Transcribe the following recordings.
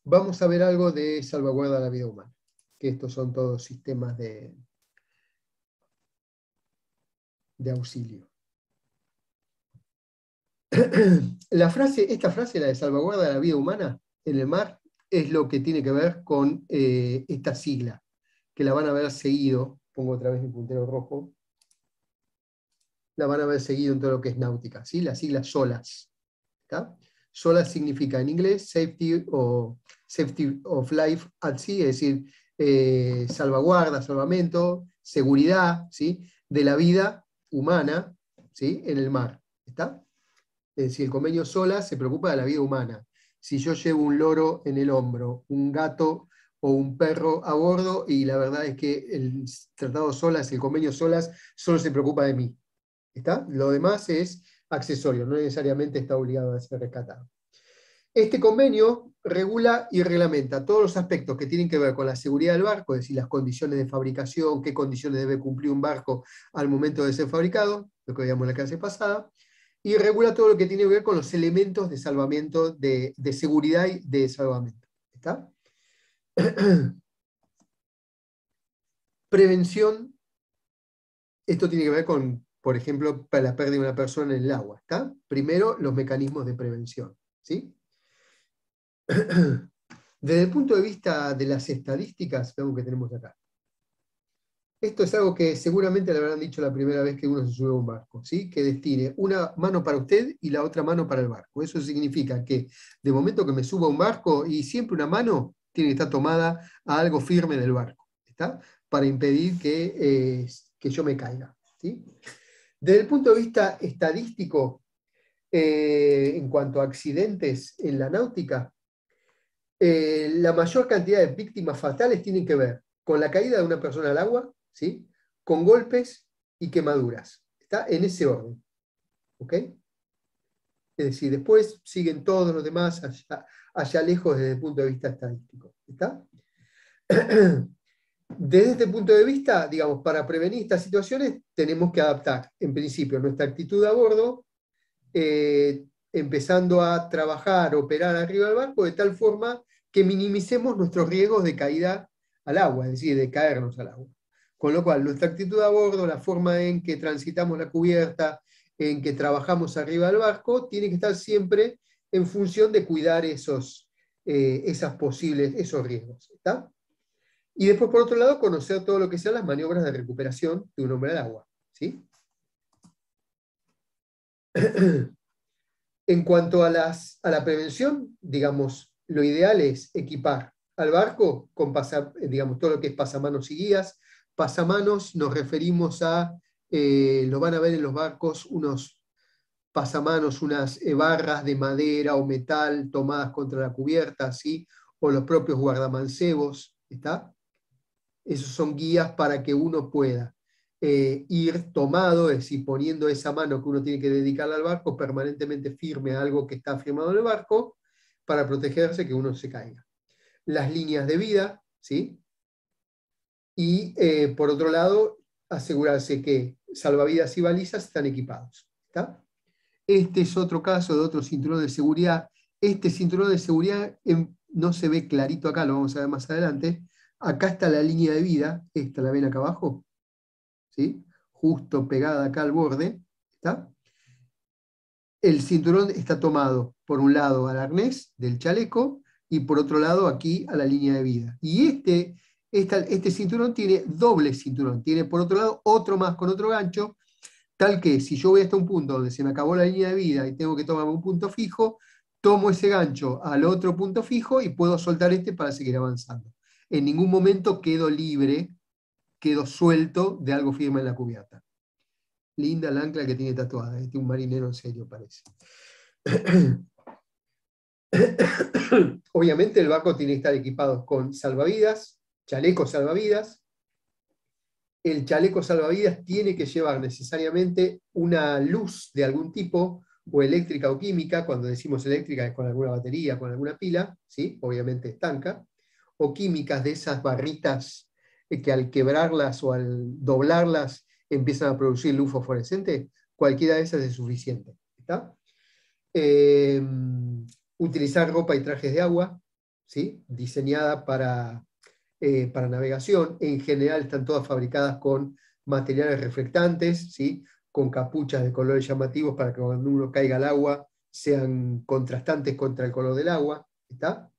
vamos a ver algo de salvaguarda de la vida humana, que estos son todos sistemas de auxilio. Esta frase, la de salvaguarda de la vida humana en el mar, es lo que tiene que ver con esta sigla, que la van a ver seguido, pongo otra vez mi puntero rojo, la van a ver seguido en todo lo que es náutica, ¿sí? La sigla SOLAS. ¿Está? SOLAS significa en inglés Safety of Life at Sea, es decir, salvaguarda, salvamento, seguridad, ¿sí? De la vida humana, ¿sí? En el mar. ¿Está? Es decir, el convenio SOLAS se preocupa de la vida humana. Si yo llevo un loro en el hombro, un gato o un perro a bordo, y la verdad es que el tratado SOLAS, el convenio SOLAS, solo se preocupa de mí. ¿Está? Lo demás es accesorio, no necesariamente está obligado a ser rescatado. Este convenio regula y reglamenta todos los aspectos que tienen que ver con la seguridad del barco, es decir, las condiciones de fabricación, qué condiciones debe cumplir un barco al momento de ser fabricado, lo que veíamos en la clase pasada, y regula todo lo que tiene que ver con los elementos de salvamento, de seguridad y de salvamento. ¿Está? Prevención, esto tiene que ver con, por ejemplo, para la pérdida de una persona en el agua. ¿Está? Primero, los mecanismos de prevención. ¿Sí? Desde el punto de vista de las estadísticas, veamos que tenemos acá. Esto es algo que seguramente le habrán dicho la primera vez que uno se sube a un barco, ¿sí? Que destine una mano para usted y la otra mano para el barco. Eso significa que de momento que me subo a un barco, y siempre una mano tiene que estar tomada a algo firme del barco, ¿está? Para impedir que yo me caiga, ¿sí? Desde el punto de vista estadístico, en cuanto a accidentes en la náutica, la mayor cantidad de víctimas fatales tienen que ver con la caída de una persona al agua, ¿sí? Con golpes y quemaduras. Está en ese orden. ¿Ok? Es decir, después siguen todos los demás allá lejos desde el punto de vista estadístico. ¿Está? Desde este punto de vista, digamos, para prevenir estas situaciones tenemos que adaptar, en principio, nuestra actitud a bordo, empezando a trabajar, operar arriba del barco de tal forma que minimicemos nuestros riesgos de caída al agua, es decir, de caernos al agua. Con lo cual, nuestra actitud a bordo, la forma en que transitamos la cubierta, en que trabajamos arriba del barco, tiene que estar siempre en función de cuidar esos riesgos. ¿Está? Y después, por otro lado, conocer todo lo que sean las maniobras de recuperación de un hombre al agua. ¿Sí? En cuanto a la prevención, digamos, lo ideal es equipar al barco con digamos, todo lo que es pasamanos y guías. Pasamanos nos referimos a, lo van a ver en los barcos, unos pasamanos, unas barras de madera o metal tomadas contra la cubierta, ¿sí? O los propios guardamancebos, ¿está? Esos son guías para que uno pueda ir tomado, es decir, poniendo esa mano que uno tiene que dedicarle al barco permanentemente firme a algo que está firmado en el barco para protegerse que uno se caiga. Las líneas de vida, ¿sí? Y por otro lado, asegurarse que salvavidas y balizas están equipados. ¿Está? Este es otro caso de otro cinturón de seguridad. Este cinturón de seguridad no se ve clarito acá, lo vamos a ver más adelante. Acá está la línea de vida, esta la ven acá abajo, ¿sí? Justo pegada acá al borde. ¿Está? El cinturón está tomado por un lado al arnés del chaleco y por otro lado aquí a la línea de vida. Y este cinturón tiene doble cinturón, tiene por otro lado otro más con otro gancho, tal que si yo voy hasta un punto donde se me acabó la línea de vida y tengo que tomar un punto fijo, tomo ese gancho al otro punto fijo y puedo soltar este para seguir avanzando. En ningún momento quedo libre, quedo suelto de algo firme en la cubierta. Linda la ancla que tiene tatuada, este un marinero en serio parece. Obviamente el barco tiene que estar equipado con salvavidas, chalecos salvavidas. El chaleco salvavidas tiene que llevar necesariamente una luz de algún tipo, o eléctrica o química. Cuando decimos eléctrica es con alguna batería, con alguna pila, ¿sí? Obviamente estanca, o químicas de esas barritas que al quebrarlas o al doblarlas empiezan a producir luz fosforescente. Cualquiera de esas es suficiente. ¿Está? Utilizar ropa y trajes de agua, ¿sí? Diseñada para navegación. En general están todas fabricadas con materiales reflectantes, ¿sí? Con capuchas de colores llamativos para que cuando uno caiga al agua sean contrastantes contra el color del agua. ¿Está?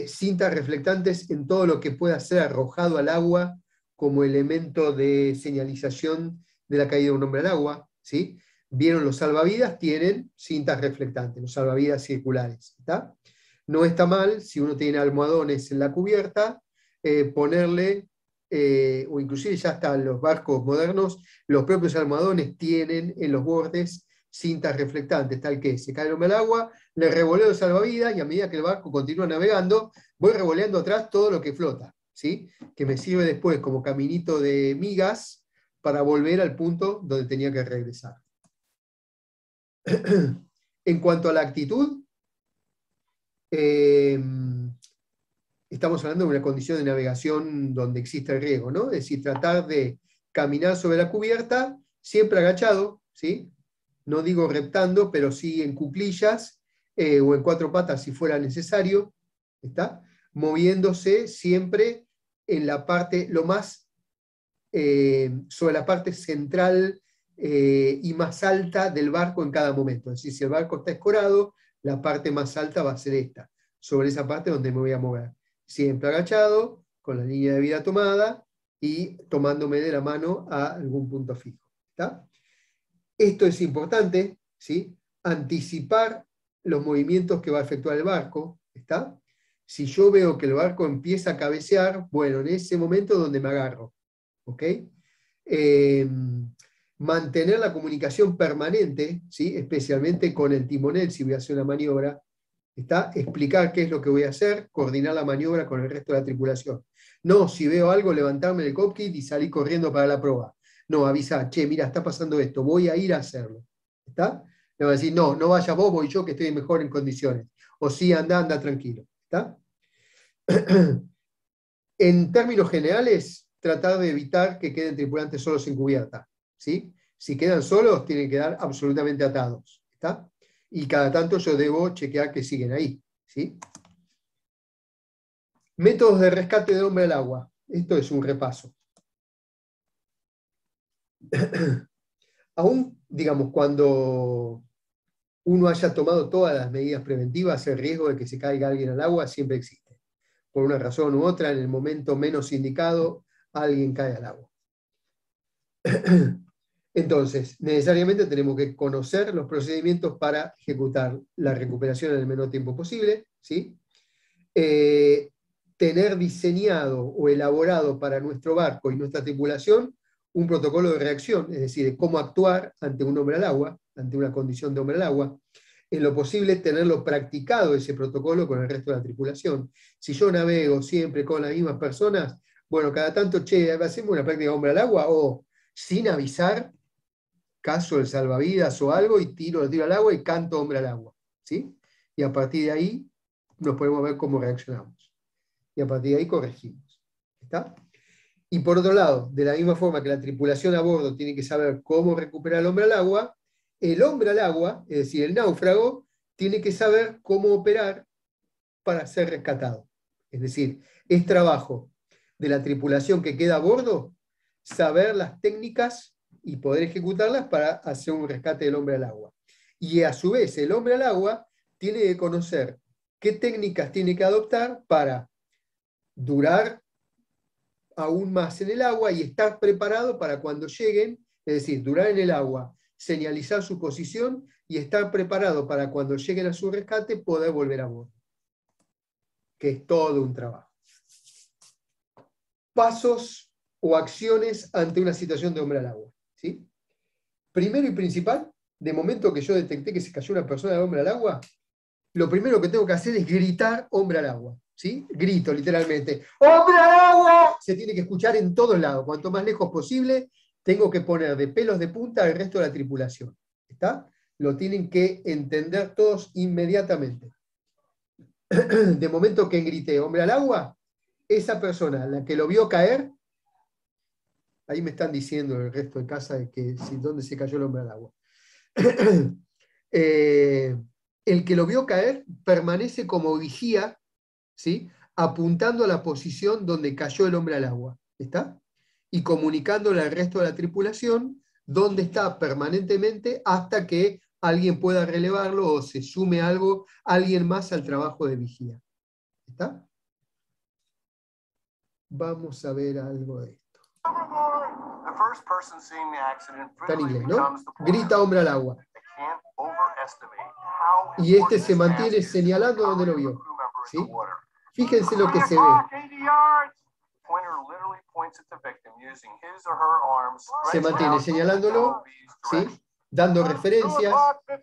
Cintas reflectantes en todo lo que pueda ser arrojado al agua como elemento de señalización de la caída de un hombre al agua. ¿Sí? Vieron los salvavidas, tienen cintas reflectantes, los salvavidas circulares. ¿Está? No está mal, si uno tiene almohadones en la cubierta, ponerle, o inclusive ya hasta los barcos modernos, los propios almohadones tienen en los bordes cintas reflectantes, tal que se cae el hombre al agua, le revoleo el salvavidas y a medida que el barco continúa navegando, voy revoleando atrás todo lo que flota, ¿sí? Que me sirve después como caminito de migas para volver al punto donde tenía que regresar. En cuanto a la actitud, estamos hablando de una condición de navegación donde existe el riesgo, ¿no? Es decir, tratar de caminar sobre la cubierta, siempre agachado, ¿sí? No digo reptando, pero sí en cuclillas o en cuatro patas si fuera necesario, ¿está? Moviéndose siempre en la parte, lo más, sobre la parte central y más alta del barco en cada momento. Es decir, si el barco está escorado, la parte más alta va a ser esta, sobre esa parte donde me voy a mover. Siempre agachado, con la línea de vida tomada y tomándome de la mano a algún punto fijo. ¿Está? Esto es importante, ¿sí? Anticipar los movimientos que va a efectuar el barco. ¿Está? Si yo veo que el barco empieza a cabecear, bueno, en ese momento es donde me agarro. ¿Ok? Mantener la comunicación permanente, ¿sí? Especialmente con el timonel si voy a hacer una maniobra. ¿Está? Explicar qué es lo que voy a hacer, coordinar la maniobra con el resto de la tripulación. No, si veo algo, levantarme del cockpit y salir corriendo para la proa. No, avisa, che, mira, está pasando esto, voy a ir a hacerlo. ¿Está? Le va a decir, no, no vaya vos, voy yo que estoy mejor en condiciones. O sí, anda tranquilo. ¿Está? En términos generales, tratar de evitar que queden tripulantes solos en cubierta. ¿Sí? Si quedan solos, tienen que quedar absolutamente atados. ¿Está? Y cada tanto yo debo chequear que siguen ahí. ¿Sí? Métodos de rescate del hombre al agua. Esto es un repaso. Aún, digamos, cuando uno haya tomado todas las medidas preventivas, el riesgo de que se caiga alguien al agua siempre existe. Por una razón u otra, en el momento menos indicado, alguien cae al agua. Entonces, necesariamente tenemos que conocer los procedimientos para ejecutar la recuperación en el menor tiempo posible, ¿sí? Tener diseñado o elaborado para nuestro barco y nuestra tripulación un protocolo de reacción, es decir, de cómo actuar ante un hombre al agua, ante una condición de hombre al agua. En lo posible, tenerlo practicado ese protocolo con el resto de la tripulación. Si yo navego siempre con las mismas personas, bueno, cada tanto, che, hacemos una práctica de hombre al agua, o sin avisar, caso el salvavidas o algo, y lo tiro al agua y canto hombre al agua. ¿Sí? Y a partir de ahí nos podemos ver cómo reaccionamos. Y a partir de ahí corregimos. ¿Está? Y por otro lado, de la misma forma que la tripulación a bordo tiene que saber cómo recuperar al hombre al agua, el hombre al agua, es decir, el náufrago, tiene que saber cómo operar para ser rescatado. Es decir, es trabajo de la tripulación que queda a bordo saber las técnicas y poder ejecutarlas para hacer un rescate del hombre al agua. Y a su vez, el hombre al agua tiene que conocer qué técnicas tiene que adoptar para durar aún más en el agua y estar preparado para cuando lleguen, es decir, durar en el agua, señalizar su posición y estar preparado para cuando lleguen a su rescate poder volver a bordo. Que es todo un trabajo. Pasos o acciones ante una situación de hombre al agua. ¿Sí? Primero y principal, de momento que yo detecté que se cayó una persona de hombre al agua, lo primero que tengo que hacer es gritar hombre al agua. ¿Sí? Grito literalmente. ¡Hombre al agua! Se tiene que escuchar en todos lados. Cuanto más lejos posible, tengo que poner de pelos de punta al resto de la tripulación. ¿Está? Lo tienen que entender todos inmediatamente. De momento que grité hombre al agua, esa persona, la que lo vio caer, ahí me están diciendo el resto de casa de que dónde se cayó el hombre al agua. El que lo vio caer permanece como vigía ¿sí? Apuntando a la posición donde cayó el hombre al agua. ¿Está? Y comunicándole al resto de la tripulación dónde está permanentemente hasta que alguien pueda relevarlo o se sume alguien más al trabajo de vigía. ¿Está? Vamos a ver algo de esto. Está en inglés, ¿no? Grita hombre al agua. Y este se mantiene señalando donde lo vio. ¿Sí? Fíjense lo que se ve. Se mantiene señalándolo, ¿sí? Dando referencias. 3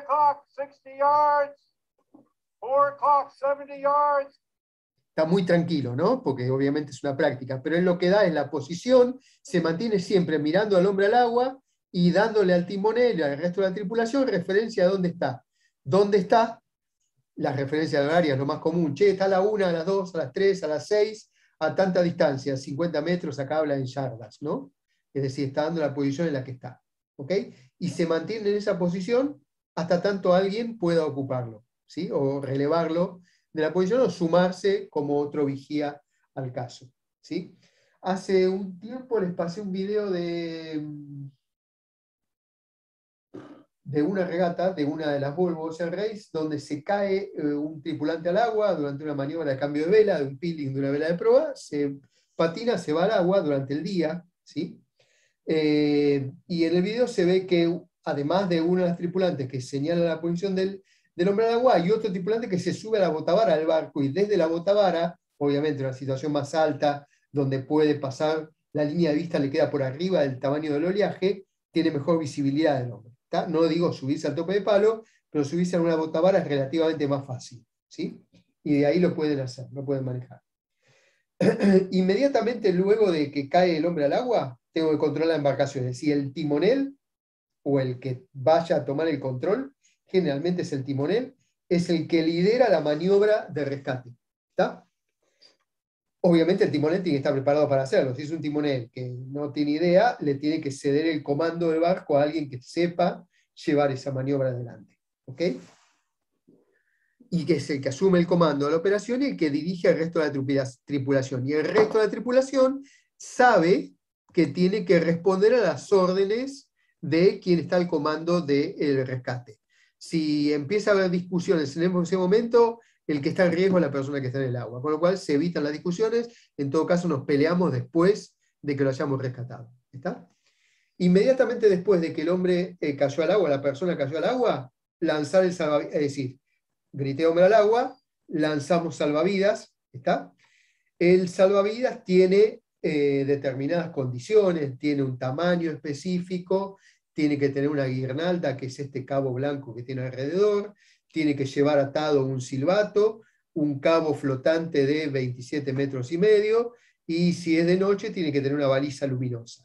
o'clock, 60 yards. 4 o'clock, 70 yards. Está muy tranquilo, ¿no? Porque obviamente es una práctica, pero él lo que da es la posición, se mantiene siempre mirando al hombre al agua y dándole al timonel y al resto de la tripulación referencia a dónde está. ¿Dónde está? La referencia de horaria es lo más común. Che, está a la 1, a las 2, a las 3, a las 6, a tanta distancia, 50 metros, acá habla en yardas, ¿no? Es decir, está dando la posición en la que está. ¿Ok? Y se mantiene en esa posición hasta tanto alguien pueda ocuparlo, ¿sí? O relevarlo de la posición o sumarse como otro vigía al caso, ¿sí? Hace un tiempo les pasé un video de una regata, de una de las Volvo Ocean Race, donde se cae un tripulante al agua durante una maniobra de cambio de vela, de un peeling de una vela de proa, se patina, se va al agua durante el día, ¿sí? Y en el video se ve que, además de uno de los tripulantes que señala la posición del hombre al agua, hay otro tripulante que se sube a la botavara del barco y desde la botavara, obviamente en una situación más alta, donde puede pasar, la línea de vista le queda por arriba del tamaño del oleaje, tiene mejor visibilidad del hombre. ¿Tá? No digo subirse al tope de palo, pero subirse a una botavara es relativamente más fácil, ¿sí? Y de ahí lo pueden hacer, lo pueden manejar. Inmediatamente luego de que cae el hombre al agua, tengo que controlar la embarcación. Es decir, el timonel o el que vaya a tomar el control, generalmente es el timonel, es el que lidera la maniobra de rescate. ¿Está? Obviamente el timonel tiene que estar preparado para hacerlo. Si es un timonel que no tiene idea, le tiene que ceder el comando del barco a alguien que sepa llevar esa maniobra adelante. ¿Ok? Y que es el que asume el comando de la operación y el que dirige al resto de la tripulación. Y el resto de la tripulación sabe que tiene que responder a las órdenes de quien está al comando del rescate. Si empieza a haber discusiones en ese momento, el que está en riesgo es la persona que está en el agua, con lo cual se evitan las discusiones, en todo caso nos peleamos después de que lo hayamos rescatado. ¿Está? Inmediatamente después de que el hombre cayó al agua, la persona cayó al agua, lanzar el salvavidas, es decir, grité hombre al agua, lanzamos salvavidas, ¿está? El salvavidas tiene determinadas condiciones, tiene un tamaño específico, tiene que tener una guirnalda, que es este cabo blanco que tiene alrededor, tiene que llevar atado un silbato, un cabo flotante de 27 metros y medio, y si es de noche tiene que tener una baliza luminosa.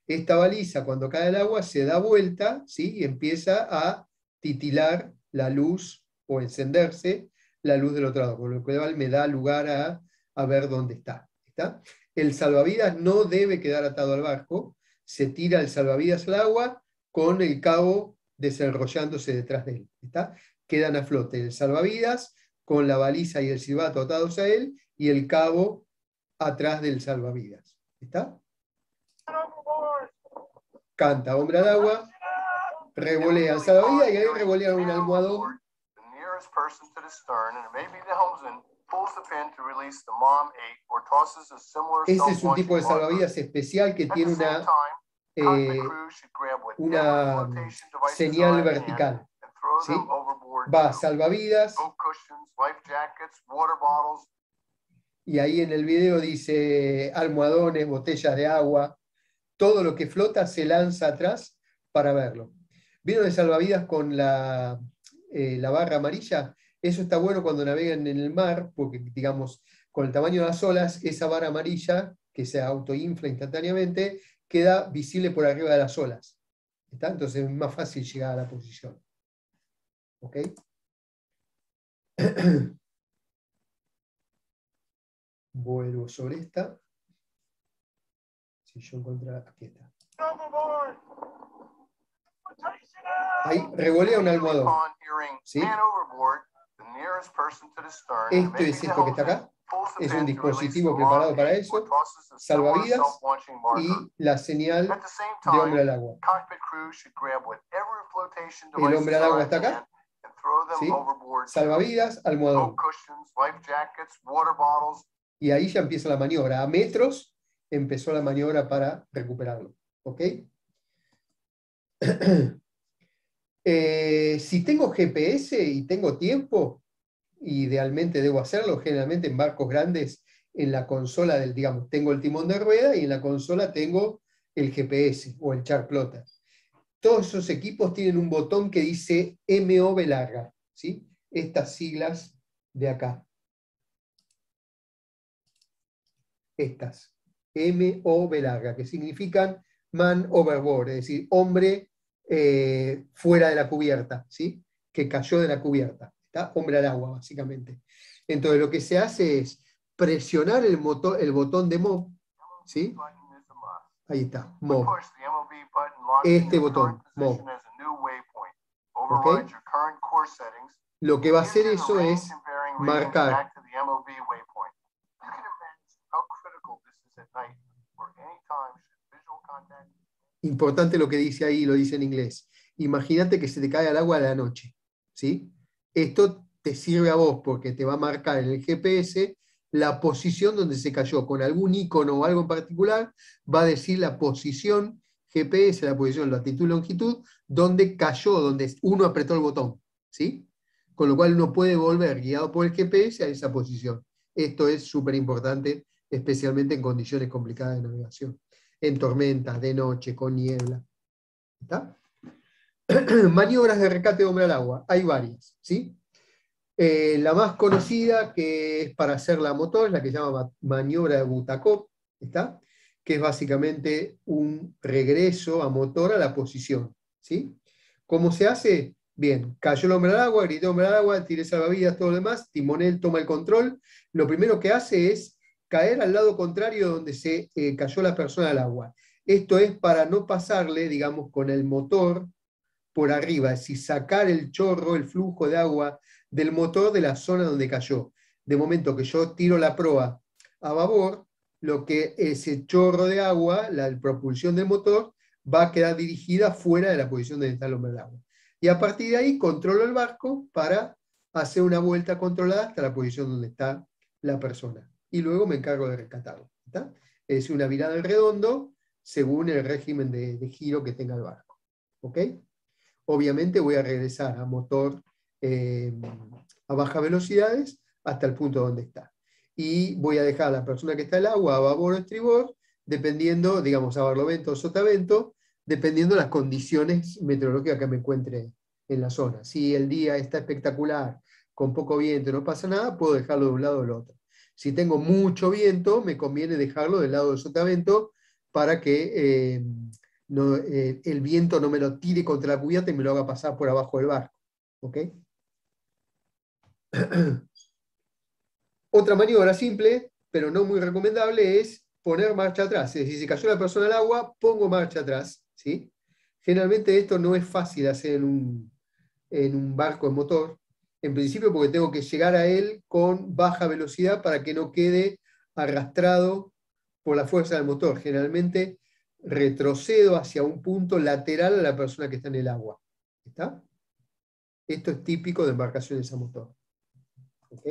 Esta baliza, cuando cae el agua, se da vuelta, ¿sí? Y empieza a titilar la luz o encenderse la luz del otro lado, con lo cual me da lugar a ver dónde está. ¿Está? El salvavidas no debe quedar atado al barco, se tira el salvavidas al agua con el cabo desenrollándose detrás de él. ¿Está? Quedan a flote el salvavidas con la baliza y el silbato atados a él y el cabo atrás del salvavidas. ¿Está? Canta hombre al agua, revolea el salvavidas y ahí revolea un almohadón. Ese es un tipo de salvavidas especial que tiene una señal vertical. ¿Sí? Va salvavidas. Y ahí en el video dice almohadones, botellas de agua. Todo lo que flota se lanza atrás para verlo. ¿Vieron el salvavidas con la barra amarilla? Eso está bueno cuando navegan en el mar, porque, digamos, con el tamaño de las olas, esa barra amarilla, que se autoinfla instantáneamente, queda visible por arriba de las olas. ¿Está? Entonces es más fácil llegar a la posición. ¿Ok? Vuelvo sobre esta. Si yo encuentro... Aquí está. Ahí revolea un almohadón. ¿Sí? Esto es esto que está acá. Es un dispositivo preparado para eso, salvavidas y la señal de hombre al agua. El hombre al agua está acá, ¿sí? Salvavidas, almohadón. Y ahí ya empieza la maniobra. A metros empezó la maniobra para recuperarlo. ¿Ok? Si tengo GPS y tengo tiempo, idealmente debo hacerlo, generalmente en barcos grandes, en la consola del, digamos, tengo el timón de rueda y en la consola tengo el GPS o el chart plotter. Todos esos equipos tienen un botón que dice MOV larga, ¿sí? Estas siglas de acá. Estas. MOV larga, que significan man overboard, es decir, hombre fuera de la cubierta, ¿sí? Que cayó de la cubierta. ¿Está? Hombre al agua, básicamente. Entonces lo que se hace es presionar el botón de MOV, ¿sí? Ahí está, MOV. Este botón, MOV. ¿Ok? Lo que va a hacer eso es marcar. Importante lo que dice ahí, lo dice en inglés. Imagínate que se te cae al agua a la noche, ¿sí? Esto te sirve a vos porque te va a marcar en el GPS la posición donde se cayó. Con algún icono o algo en particular, va a decir la posición GPS, la posición, latitud, longitud, donde cayó, donde uno apretó el botón, ¿sí? Con lo cual uno puede volver, guiado por el GPS, a esa posición. Esto es súper importante, especialmente en condiciones complicadas de navegación. En tormentas, de noche, con niebla. ¿Está? Maniobras de rescate de hombre al agua. Hay varias, ¿sí? La más conocida, que es para hacer la motor, es la que se llama maniobra de Butakov, ¿está? Que es básicamente un regreso a motor a la posición, ¿sí? ¿Cómo se hace? Bien, cayó el hombre al agua, gritó hombre al agua, tiré salvavidas, todo lo demás, timonel toma el control. Lo primero que hace es caer al lado contrario donde se cayó la persona al agua. Esto es para no pasarle, digamos, con el motor por arriba, es decir, sacar el chorro, el flujo de agua del motor de la zona donde cayó. De momento que yo tiro la proa a babor, lo que ese chorro de agua, la propulsión del motor, va a quedar dirigida fuera de la posición donde está el hombre del agua. Y a partir de ahí controlo el barco para hacer una vuelta controlada hasta la posición donde está la persona. Y luego me encargo de rescatarlo. ¿Está? Es una virada en redondo según el régimen de giro que tenga el barco. ¿Ok? Obviamente voy a regresar a motor a bajas velocidades hasta el punto donde está. Y voy a dejar a la persona que está en el agua a babor o estribor, dependiendo, digamos, a barlovento o sotavento, dependiendo de las condiciones meteorológicas que me encuentre en la zona. Si el día está espectacular, con poco viento, no pasa nada, puedo dejarlo de un lado o del otro. Si tengo mucho viento, me conviene dejarlo del lado del sotavento para que no, el viento no me lo tire contra la cubierta y me lo haga pasar por abajo del barco. ¿Ok? Otra maniobra simple, pero no muy recomendable, es poner marcha atrás. Es decir, si cayó la persona al agua, pongo marcha atrás. ¿Sí? Generalmente esto no es fácil hacer en un barco en motor, en principio porque tengo que llegar a él con baja velocidad para que no quede arrastrado por la fuerza del motor. Generalmente retrocedo hacia un punto lateral a la persona que está en el agua. ¿Está? Esto es típico de embarcaciones a motor. ¿Ok?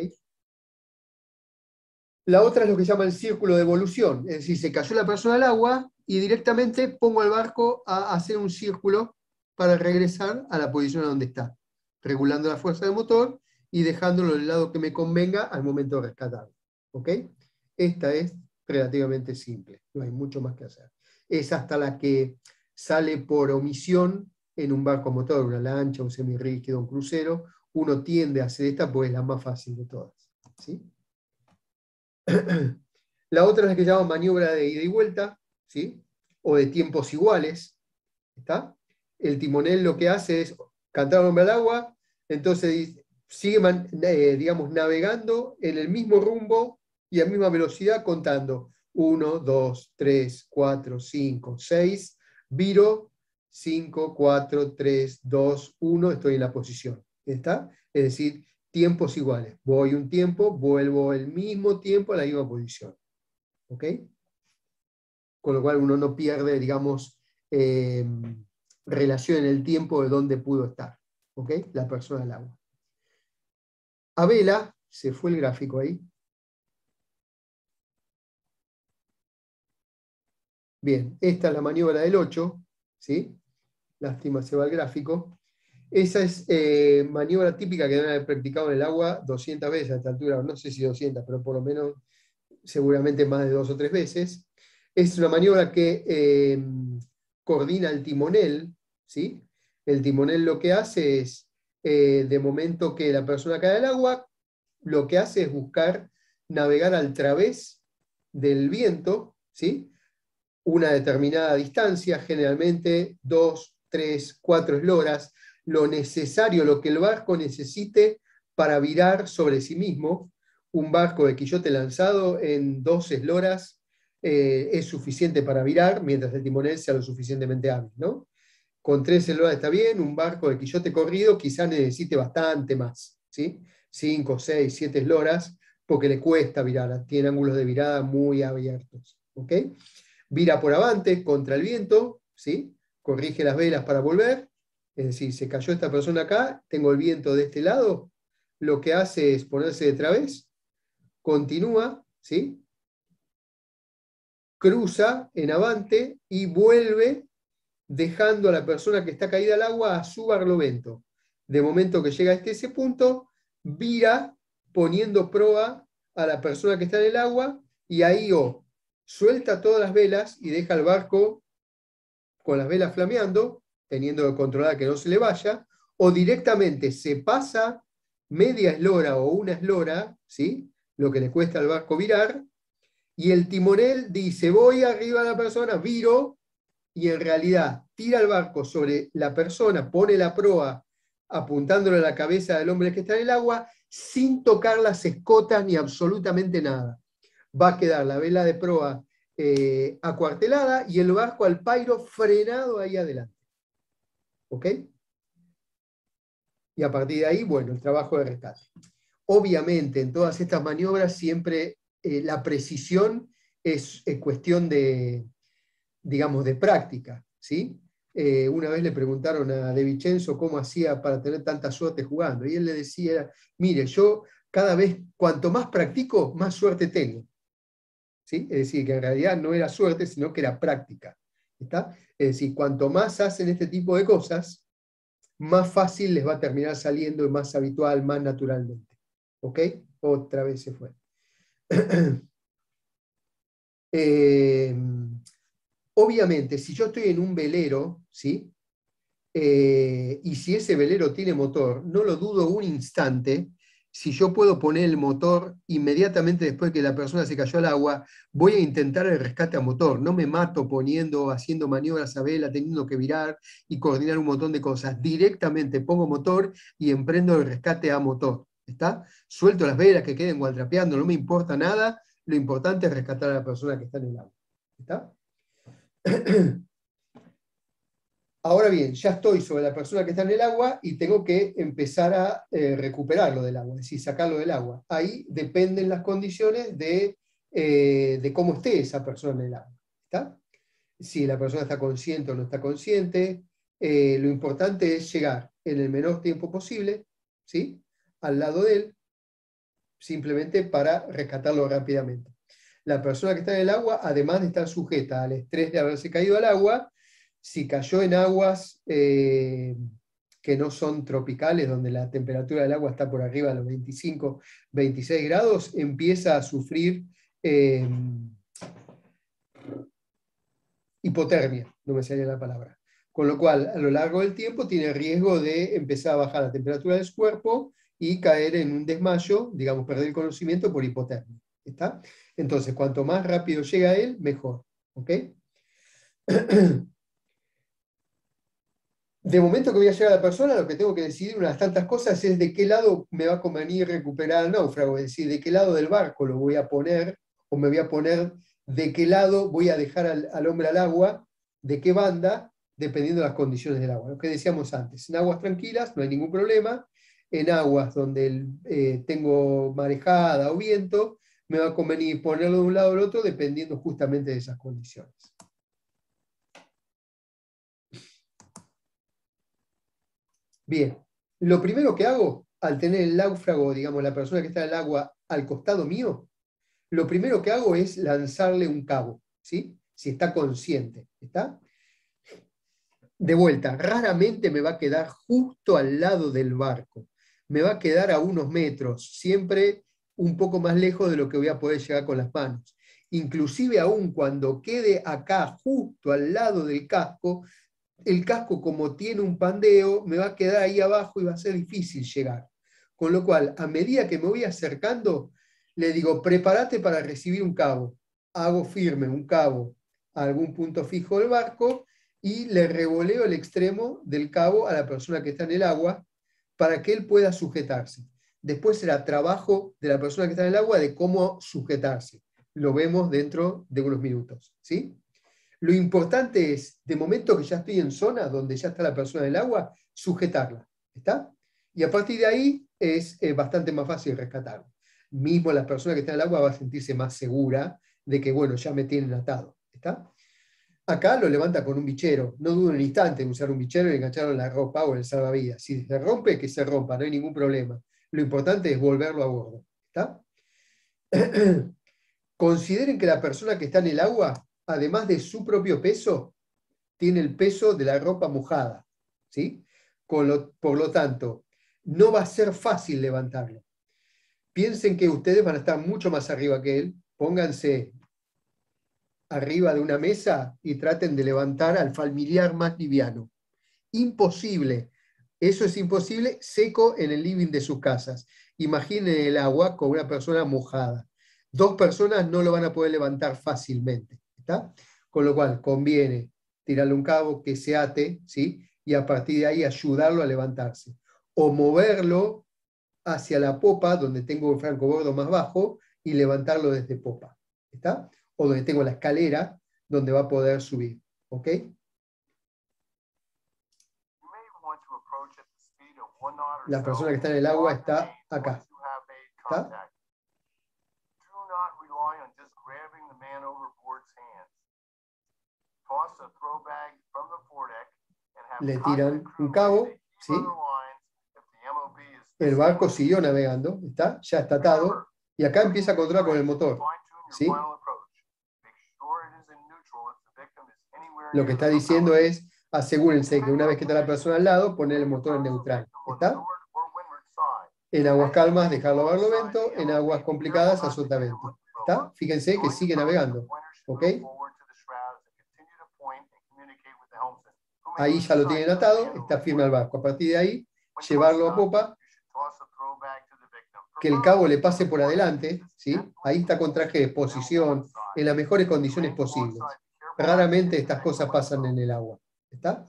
La otra es lo que se llama el círculo de evolución. Es decir, se cayó la persona al agua y directamente pongo al barco a hacer un círculo para regresar a la posición donde está, regulando la fuerza del motor y dejándolo del lado que me convenga al momento de rescatarlo. ¿Ok? Esta es relativamente simple, no hay mucho más que hacer. Es hasta la que sale por omisión en un barco motor, una lancha, un semirrígido, un crucero. Uno tiende a hacer esta porque es la más fácil de todas. ¿Sí? La otra es la que se llama maniobra de ida y vuelta, ¿sí? O de tiempos iguales. ¿Está? El timonel lo que hace es cantar un hombre al agua, entonces sigue, digamos, navegando en el mismo rumbo y a misma velocidad contando 1, 2, 3, 4, 5, 6, viro, 5, 4, 3, 2, 1, estoy en la posición. ¿Está? Es decir, tiempos iguales. Voy un tiempo, vuelvo el mismo tiempo a la misma posición. ¿Ok? Con lo cual uno no pierde, digamos, relación en el tiempo de dónde pudo estar. ¿Ok? La persona del agua. A vela, se fue el gráfico ahí. Bien, esta es la maniobra del 8, ¿sí? Lástima, se va el gráfico. Esa es maniobra típica que deben haber practicado en el agua 200 veces a esta altura, no sé si 200, pero por lo menos seguramente más de 2 o 3 veces. Es una maniobra que coordina el timonel, ¿sí? El timonel lo que hace es, de momento que la persona cae al agua, lo que hace es buscar navegar al través del viento, ¿sí? Una determinada distancia, generalmente 2, 3, 4 esloras, lo necesario, lo que el barco necesite para virar sobre sí mismo. Un barco de quillote lanzado en 2 esloras es suficiente para virar, mientras el timonel sea lo suficientemente hábil, ¿no? Con 3 esloras está bien, un barco de quillote corrido quizás necesite bastante más, ¿sí? 5, 6, 7 esloras, porque le cuesta virar, tiene ángulos de virada muy abiertos, ¿ok? Vira por avante contra el viento, ¿sí? Corrige las velas para volver, es decir, se cayó esta persona acá, tengo el viento de este lado, lo que hace es ponerse de través, continúa, ¿sí? Cruza en avante y vuelve dejando a la persona que está caída al agua a su barlovento. De momento que llega hasta ese punto, vira poniendo proa a la persona que está en el agua y ahí suelta todas las velas y deja el barco con las velas flameando, teniendo que controlar que no se le vaya, o directamente se pasa media eslora o una eslora, ¿sí? Lo que le cuesta al barco virar, y el timonel dice, voy arriba a la persona, viro, y en realidad tira el barco sobre la persona, pone la proa apuntándole a la cabeza del hombre que está en el agua, sin tocar las escotas ni absolutamente nada. Va a quedar la vela de proa acuartelada y el barco al pairo frenado ahí adelante. ¿Ok? Y a partir de ahí, bueno, el trabajo de rescate. Obviamente, en todas estas maniobras siempre la precisión es cuestión de, digamos, de práctica, ¿sí? Una vez le preguntaron a De Vicenzo cómo hacía para tener tanta suerte jugando, y él le decía, mire, yo cada vez, cuanto más practico, más suerte tengo. ¿Sí? Es decir, que en realidad no era suerte, sino que era práctica. ¿Está? Es decir, cuanto más hacen este tipo de cosas, más fácil les va a terminar saliendo, más habitual, más naturalmente. ¿Ok? Otra vez se fue. Obviamente, si yo estoy en un velero, ¿sí? Y si ese velero tiene motor, no lo dudo un instante, si yo puedo poner el motor inmediatamente después que la persona se cayó al agua, voy a intentar el rescate a motor. No me mato haciendo maniobras a vela, teniendo que virar y coordinar un montón de cosas. Directamente pongo motor y emprendo el rescate a motor. ¿Está? Suelto las velas que queden gualdrapeando, no me importa nada. Lo importante es rescatar a la persona que está en el agua. ¿Está? Ahora bien, ya estoy sobre la persona que está en el agua y tengo que empezar a recuperarlo del agua, es decir, sacarlo del agua. Ahí dependen las condiciones de cómo esté esa persona en el agua. ¿Está? Si la persona está consciente o no está consciente, lo importante es llegar en el menor tiempo posible, ¿sí? Al lado de él, simplemente para rescatarlo rápidamente. La persona que está en el agua, además de estar sujeta al estrés de haberse caído al agua, si cayó en aguas que no son tropicales, donde la temperatura del agua está por arriba de los 25, 26 grados, empieza a sufrir hipotermia, no me sale la palabra. Con lo cual, a lo largo del tiempo tiene riesgo de empezar a bajar la temperatura de su cuerpo y caer en un desmayo, digamos, perder el conocimiento por hipotermia. ¿Está? Entonces, cuanto más rápido llega él, mejor. ¿Ok? De momento que voy a llegar a la persona, lo que tengo que decidir, unas tantas cosas, es de qué lado me va a convenir recuperar al náufrago, es decir, de qué lado del barco lo voy a poner, o me voy a poner de qué lado voy a dejar al hombre al agua, de qué banda, dependiendo de las condiciones del agua. Lo que decíamos antes, en aguas tranquilas no hay ningún problema, en aguas donde tengo marejada o viento, me va a convenir ponerlo de un lado al otro dependiendo justamente de esas condiciones. Bien, lo primero que hago al tener el náufrago, digamos, la persona que está en el agua al costado mío, lo primero que hago es lanzarle un cabo, ¿sí? Si está consciente, ¿está? De vuelta, raramente me va a quedar justo al lado del barco, me va a quedar a unos metros, siempre un poco más lejos de lo que voy a poder llegar con las manos. Inclusive aún cuando quede acá justo al lado del casco, el casco como tiene un pandeo, me va a quedar ahí abajo y va a ser difícil llegar. Con lo cual, a medida que me voy acercando, le digo, prepárate para recibir un cabo. Hago firme un cabo a algún punto fijo del barco y le revoleo el extremo del cabo a la persona que está en el agua para que él pueda sujetarse. Después será trabajo de la persona que está en el agua de cómo sujetarse. Lo vemos dentro de unos minutos, ¿sí? Lo importante es, de momento que ya estoy en zona donde ya está la persona del agua, sujetarla, ¿está? Y a partir de ahí es bastante más fácil rescatarla. Mismo la persona que está en el agua va a sentirse más segura de que, bueno, ya me tienen atado, ¿está? Acá lo levanta con un bichero, no dudo un instante en usar un bichero y engancharlo en la ropa o en el salvavidas. Si se rompe, que se rompa, no hay ningún problema. Lo importante es volverlo a bordo, ¿está? Consideren que la persona que está en el agua, además de su propio peso, tiene el peso de la ropa mojada, ¿sí? Por lo tanto, no va a ser fácil levantarlo. Piensen que ustedes van a estar mucho más arriba que él, pónganse arriba de una mesa y traten de levantar al familiar más liviano. Imposible. Eso es imposible seco en el living de sus casas. Imaginen el agua con una persona mojada. Dos personas no lo van a poder levantar fácilmente, ¿está? Con lo cual conviene tirarle un cabo que se ate, ¿sí? Y a partir de ahí ayudarlo a levantarse. O moverlo hacia la popa, donde tengo el francobordo más bajo, y levantarlo desde popa, ¿está? O donde tengo la escalera, donde va a poder subir, ¿ok? La persona que está en el agua está acá. ¿Está? Le tiran un cabo, ¿sí? El barco siguió navegando, ¿está? Ya está atado. Y acá empieza a controlar con el motor, ¿sí? Lo que está diciendo es, asegúrense que una vez que está la persona al lado, poner el motor en neutral, ¿está? En aguas calmas, dejarlo a barlovento, en aguas complicadas, a sotavento, ¿está? Fíjense que sigue navegando, ¿ok? Ahí ya lo tienen atado, está firme al barco. A partir de ahí, llevarlo a popa, que el cabo le pase por adelante, ¿sí? Ahí está con traje de posición, en las mejores condiciones posibles. Raramente estas cosas pasan en el agua, ¿está?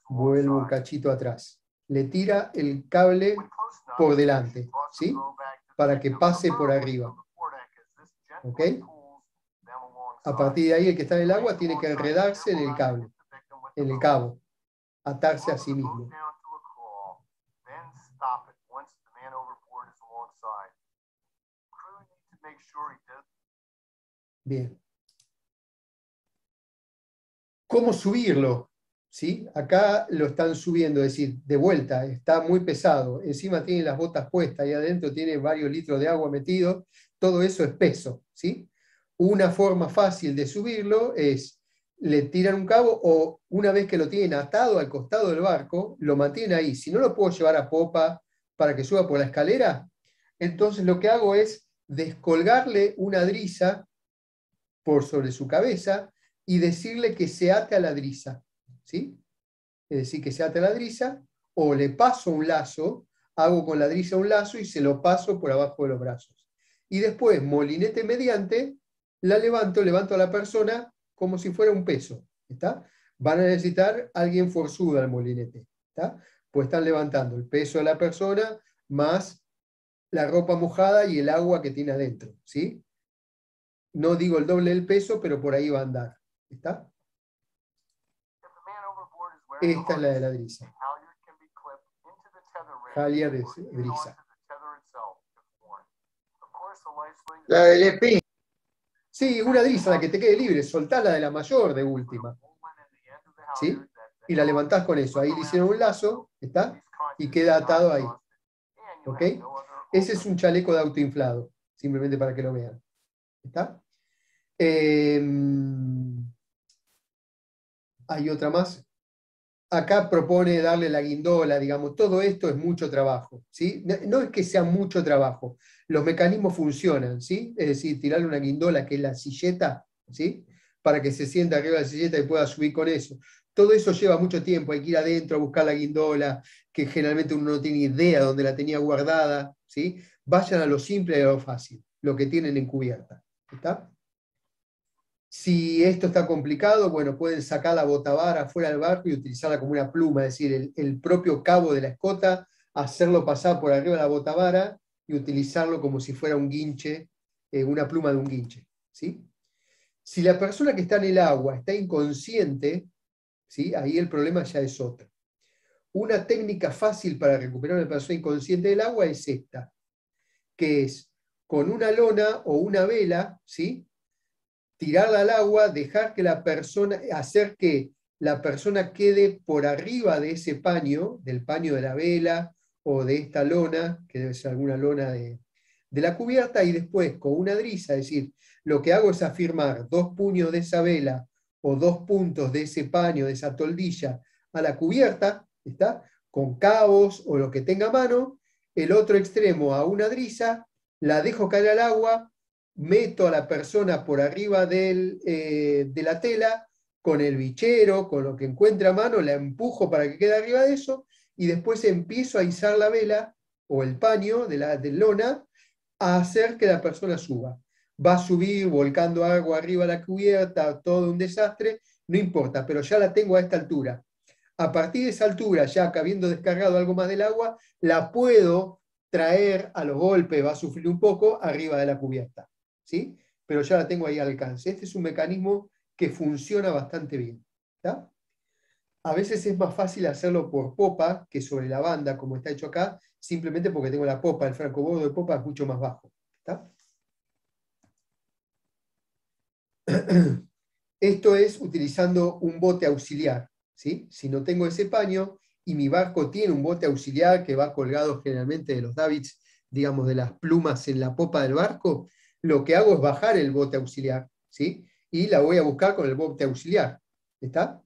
Vuelvo un cachito atrás. Le tira el cable por delante, ¿sí? Para que pase por arriba. ¿Ok? A partir de ahí, el que está en el agua tiene que enredarse en el cable, en el cabo, atarse a sí mismo. Bien. ¿Cómo subirlo? ¿Sí? Acá lo están subiendo, es decir, de vuelta, está muy pesado. Encima tiene las botas puestas y adentro tiene varios litros de agua metidos. Todo eso es peso, ¿sí? Una forma fácil de subirlo es, le tiran un cabo o una vez que lo tienen atado al costado del barco, lo mantienen ahí. Si no lo puedo llevar a popa para que suba por la escalera, entonces lo que hago es descolgarle una driza por sobre su cabeza y decirle que se ate a la driza, ¿sí? Es decir, que se ate a la driza, o le paso un lazo, hago con la driza un lazo y se lo paso por abajo de los brazos. Y después, molinete mediante, la levanto a la persona como si fuera un peso, ¿está? Van a necesitar alguien forzudo al molinete, ¿está? Pues están levantando el peso de la persona más la ropa mojada y el agua que tiene adentro, ¿sí? No digo el doble del peso, pero por ahí va a andar. ¿Está? Esta es la de la driza. Halyard es driza. La del spin. Sí, una driza, la que te quede libre, soltá la de la mayor de última. ¿Sí? Y la levantás con eso. Ahí le hicieron un lazo, ¿está? Y queda atado ahí. ¿Ok? Ese es un chaleco de autoinflado, simplemente para que lo vean. ¿Está? Hay otra más. Acá propone darle la guindola, digamos, todo esto es mucho trabajo, ¿sí? No es que sea mucho trabajo, los mecanismos funcionan, ¿sí? Es decir, tirarle una guindola que es la silleta, ¿sí? Para que se sienta arriba de la silleta y pueda subir con eso. Todo eso lleva mucho tiempo, hay que ir adentro a buscar la guindola, que generalmente uno no tiene idea dónde la tenía guardada, ¿sí? Vayan a lo simple y a lo fácil, lo que tienen en cubierta, ¿está? Si esto está complicado, bueno, pueden sacar la botavara fuera del barco y utilizarla como una pluma, es decir, el propio cabo de la escota, hacerlo pasar por arriba de la botavara y utilizarlo como si fuera un guinche, una pluma de un guinche, ¿sí? Si la persona que está en el agua está inconsciente, ¿sí? Ahí el problema ya es otro. Una técnica fácil para recuperar a una persona inconsciente del agua es esta, que es con una lona o una vela, ¿sí? Tirarla al agua, dejar que la persona, hacer que la persona quede por arriba de ese paño, del paño de la vela o de esta lona, que debe ser alguna lona de la cubierta, y después con una driza, es decir, lo que hago es afirmar 2 puños de esa vela o 2 puntos de ese paño, de esa toldilla, a la cubierta, ¿está? Con cabos o lo que tenga a mano, el otro extremo a una driza, la dejo caer al agua, meto a la persona por arriba de la tela, con el bichero, con lo que encuentre a mano, la empujo para que quede arriba de eso, y después empiezo a izar la vela o el paño de lona a hacer que la persona suba. Va a subir volcando agua arriba a la cubierta, todo un desastre, no importa, pero ya la tengo a esta altura. A partir de esa altura, ya habiendo descargado algo más del agua, la puedo traer a los golpes, va a sufrir un poco, arriba de la cubierta, ¿sí? Pero ya la tengo ahí al alcance. Este es un mecanismo que funciona bastante bien, ¿está? A veces es más fácil hacerlo por popa que sobre la banda, como está hecho acá, simplemente porque tengo la popa, el francobordo de popa es mucho más bajo, ¿está? Esto es utilizando un bote auxiliar, ¿sí? Si no tengo ese paño y mi barco tiene un bote auxiliar que va colgado generalmente de los davits, digamos, de las plumas en la popa del barco, lo que hago es bajar el bote auxiliar, ¿sí? Y la voy a buscar con el bote auxiliar, ¿está?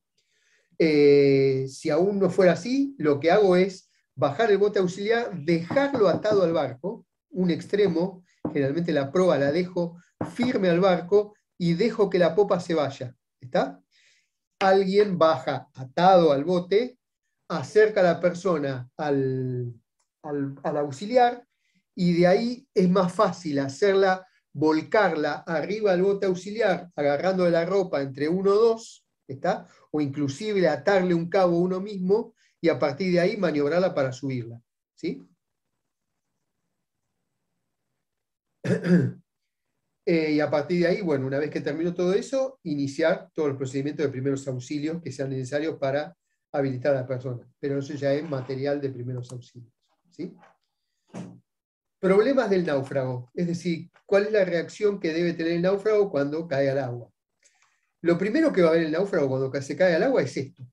Si aún no fuera así, lo que hago es bajar el bote auxiliar, dejarlo atado al barco, un extremo, generalmente la proa la dejo firme al barco y dejo que la popa se vaya, ¿está? Alguien baja atado al bote, acerca a la persona al auxiliar, y de ahí es más fácil hacerla, volcarla arriba del bote auxiliar, agarrando de la ropa entre uno o dos, ¿está? O inclusive atarle un cabo uno mismo, y a partir de ahí maniobrarla para subirla, ¿sí? Y a partir de ahí, bueno, una vez que termino todo eso, iniciar todo el procedimiento de primeros auxilios que sean necesarios para habilitar a la persona. Pero eso ya es material de primeros auxilios, ¿sí? Problemas del náufrago, es decir, ¿cuál es la reacción que debe tener el náufrago cuando cae al agua? Lo primero que va a ver el náufrago cuando se cae al agua es esto,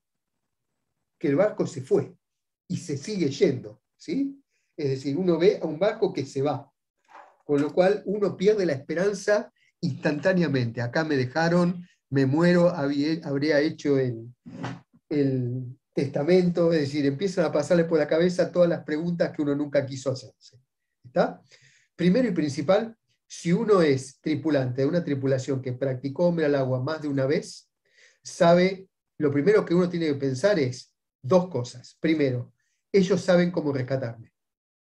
que el barco se fue y se sigue yendo, ¿sí? Es decir, uno ve a un barco que se va, con lo cual uno pierde la esperanza instantáneamente. Acá me dejaron, me muero, habría hecho el testamento, es decir, empiezan a pasarle por la cabeza todas las preguntas que uno nunca quiso hacerse. ¿Está? Primero y principal, si uno es tripulante de una tripulación que practicó hombre al agua más de una vez, sabe, lo primero que uno tiene que pensar es dos cosas. Primero, ellos saben cómo rescatarme,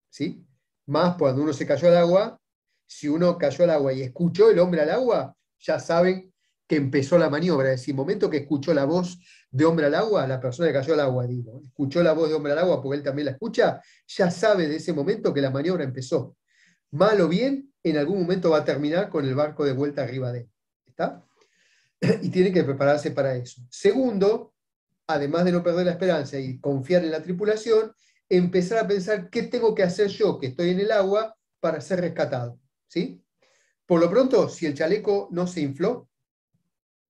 ¿sí? Más cuando uno se cayó al agua, si uno cayó al agua y escuchó el hombre al agua, ya saben que empezó la maniobra. Es decir, momento que escuchó la voz de hombre al agua, la persona que cayó al agua, digo, escuchó la voz de hombre al agua porque él también la escucha, ya sabe de ese momento que la maniobra empezó. Mal o bien, en algún momento va a terminar con el barco de vuelta arriba de él. ¿Está? Y tiene que prepararse para eso. Segundo, además de no perder la esperanza y confiar en la tripulación, empezar a pensar qué tengo que hacer yo, que estoy en el agua, para ser rescatado, ¿sí? Por lo pronto, si el chaleco no se infló,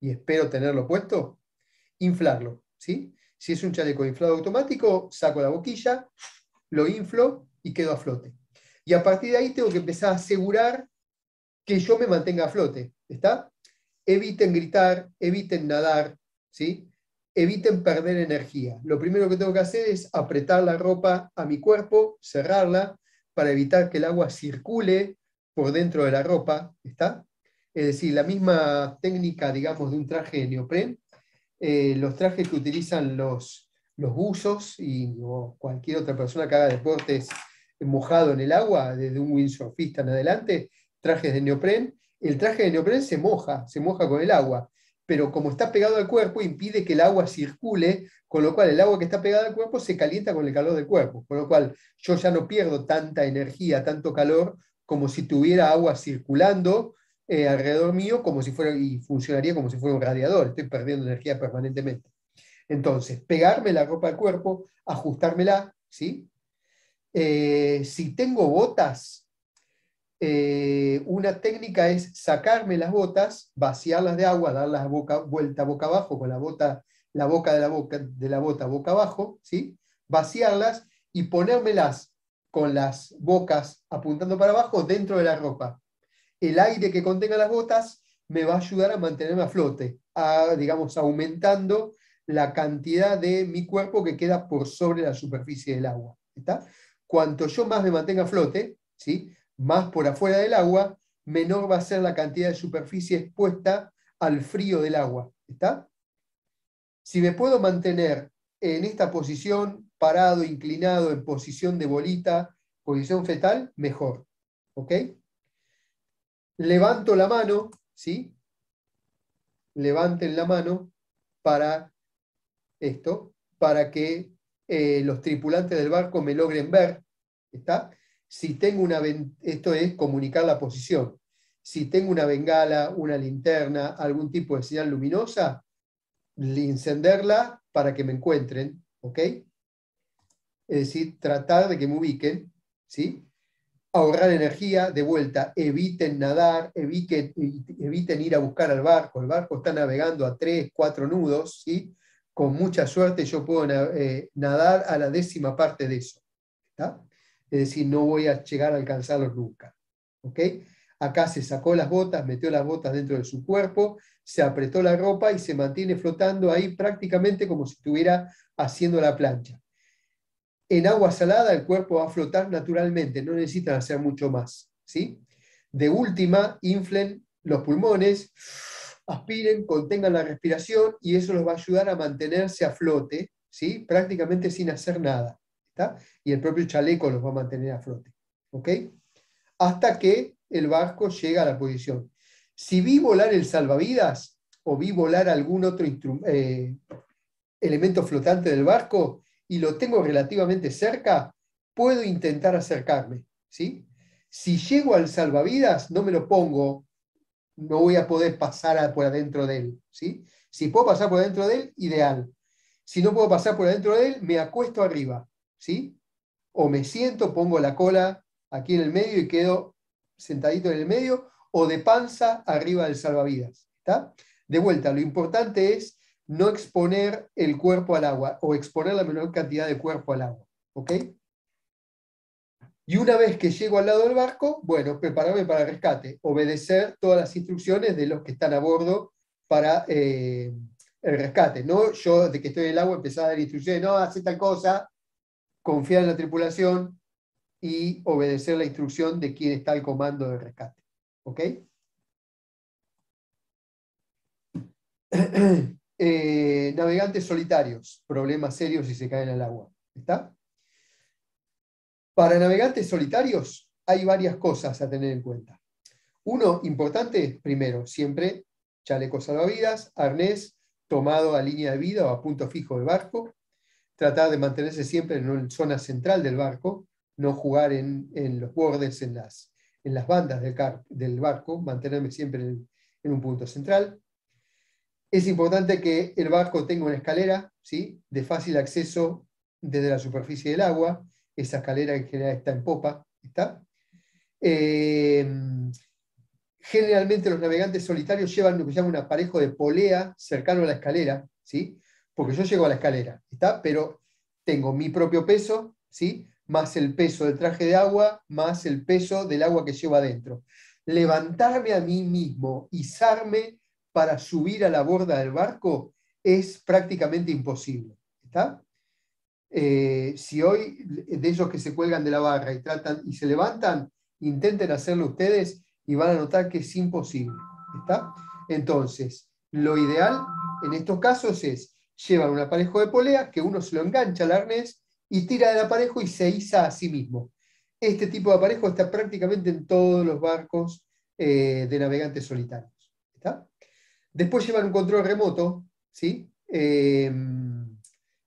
y espero tenerlo puesto, inflarlo, ¿sí? Si es un chaleco inflado automático, saco la boquilla, lo inflo y quedo a flote. Y a partir de ahí tengo que empezar a asegurar que yo me mantenga a flote, ¿está? Eviten gritar, eviten nadar, ¿sí? Eviten perder energía. Lo primero que tengo que hacer es apretar la ropa a mi cuerpo, cerrarla, para evitar que el agua circule por dentro de la ropa, ¿está? Es decir, la misma técnica, digamos, de un traje de neopren, los trajes que utilizan los buzos o cualquier otra persona que haga deportes mojado en el agua, desde un windsurfista en adelante, trajes de neopren, el traje de neopren se moja con el agua, pero como está pegado al cuerpo impide que el agua circule, con lo cual el agua que está pegada al cuerpo se calienta con el calor del cuerpo, con lo cual yo ya no pierdo tanta energía, tanto calor, como si tuviera agua circulando alrededor mío, como si fuera, y funcionaría como si fuera un radiador, estoy perdiendo energía permanentemente. Entonces, pegarme la ropa al cuerpo, ajustármela, ¿sí? Si tengo botas, una técnica es sacarme las botas, vaciarlas de agua, darlas vuelta boca abajo con la boca de la bota boca abajo, ¿sí? Vaciarlas y ponérmelas con las bocas apuntando para abajo dentro de la ropa. El aire que contenga las botas me va a ayudar a mantenerme a flote, digamos, aumentando la cantidad de mi cuerpo que queda por sobre la superficie del agua. ¿Está? Cuanto yo más me mantenga a flote, ¿sí? Más por afuera del agua, menor va a ser la cantidad de superficie expuesta al frío del agua. ¿Está? Si me puedo mantener en esta posición, parado, inclinado, en posición de bolita, posición fetal, mejor. ¿Ok? Levanto la mano, ¿sí? Levanten la mano para esto, para que los tripulantes del barco me logren ver, ¿está? Si tengo esto es comunicar la posición. Si tengo una bengala, una linterna, algún tipo de señal luminosa, encenderla para que me encuentren, ¿ok? Es decir, tratar de que me ubiquen, ¿sí? Ahorrar energía, de vuelta, eviten nadar, eviten ir a buscar al barco. El barco está navegando a 3, 4 nudos, ¿sí? Con mucha suerte yo puedo nadar a la 10ª parte de eso. ¿Está? Es decir, no voy a llegar a alcanzarlos nunca. ¿Ok? Acá se sacó las botas, metió las botas dentro de su cuerpo, se apretó la ropa y se mantiene flotando ahí prácticamente como si estuviera haciendo la plancha. En agua salada el cuerpo va a flotar naturalmente, no necesitan hacer mucho más, ¿sí? De última, inflen los pulmones, aspiren, contengan la respiración y eso los va a ayudar a mantenerse a flote, ¿sí? Prácticamente sin hacer nada, ¿está? Y el propio chaleco los va a mantener a flote, ¿ok? Hasta que el barco llega a la posición. Si vi volar el salvavidas o vi volar algún otro elemento flotante del barco, y lo tengo relativamente cerca, puedo intentar acercarme, ¿sí? Si llego al salvavidas, no me lo pongo, no voy a poder pasar por adentro de él, ¿sí? Si puedo pasar por adentro de él, ideal. Si no puedo pasar por adentro de él, me acuesto arriba, ¿sí? O me siento, pongo la cola aquí en el medio y quedo sentadito en el medio, o de panza arriba del salvavidas, ¿está? De vuelta, lo importante es no exponer el cuerpo al agua o exponer la menor cantidad de cuerpo al agua. ¿Ok? Y una vez que llego al lado del barco, bueno, prepararme para el rescate, obedecer todas las instrucciones de los que están a bordo para el rescate. No yo, de que estoy en el agua, empezar a dar instrucciones, no, hace tal cosa, confiar en la tripulación y obedecer la instrucción de quien está al comando del rescate. ¿Ok? Navegantes solitarios, problemas serios si se caen al agua. ¿Está? Para navegantes solitarios hay varias cosas a tener en cuenta. Uno importante, primero, siempre chaleco salvavidas, arnés tomado a línea de vida o a punto fijo del barco, tratar de mantenerse siempre en una zona central del barco, no jugar en los bordes, en las bandas del barco, mantenerme siempre en un punto central. Es importante que el barco tenga una escalera, ¿sí?, de fácil acceso desde la superficie del agua. Esa escalera en general está en popa. ¿Está? Generalmente los navegantes solitarios llevan lo que se llama un aparejo de polea cercano a la escalera, ¿sí? Porque yo llego a la escalera, ¿está? Pero tengo mi propio peso, ¿sí?, más el peso del traje de agua, más el peso del agua que llevo adentro. Levantarme a mí mismo, izarme para subir a la borda del barco es prácticamente imposible. ¿Está? Si hoy de ellos que se cuelgan de la barra y tratan y se levantan, intenten hacerlo ustedes y van a notar que es imposible. ¿Está? Entonces, lo ideal en estos casos es llevar un aparejo de polea que uno se lo engancha al arnés y tira del aparejo y se iza a sí mismo. Este tipo de aparejo está prácticamente en todos los barcos de navegantes solitarios. ¿Está? Después llevan un control remoto, ¿sí?, que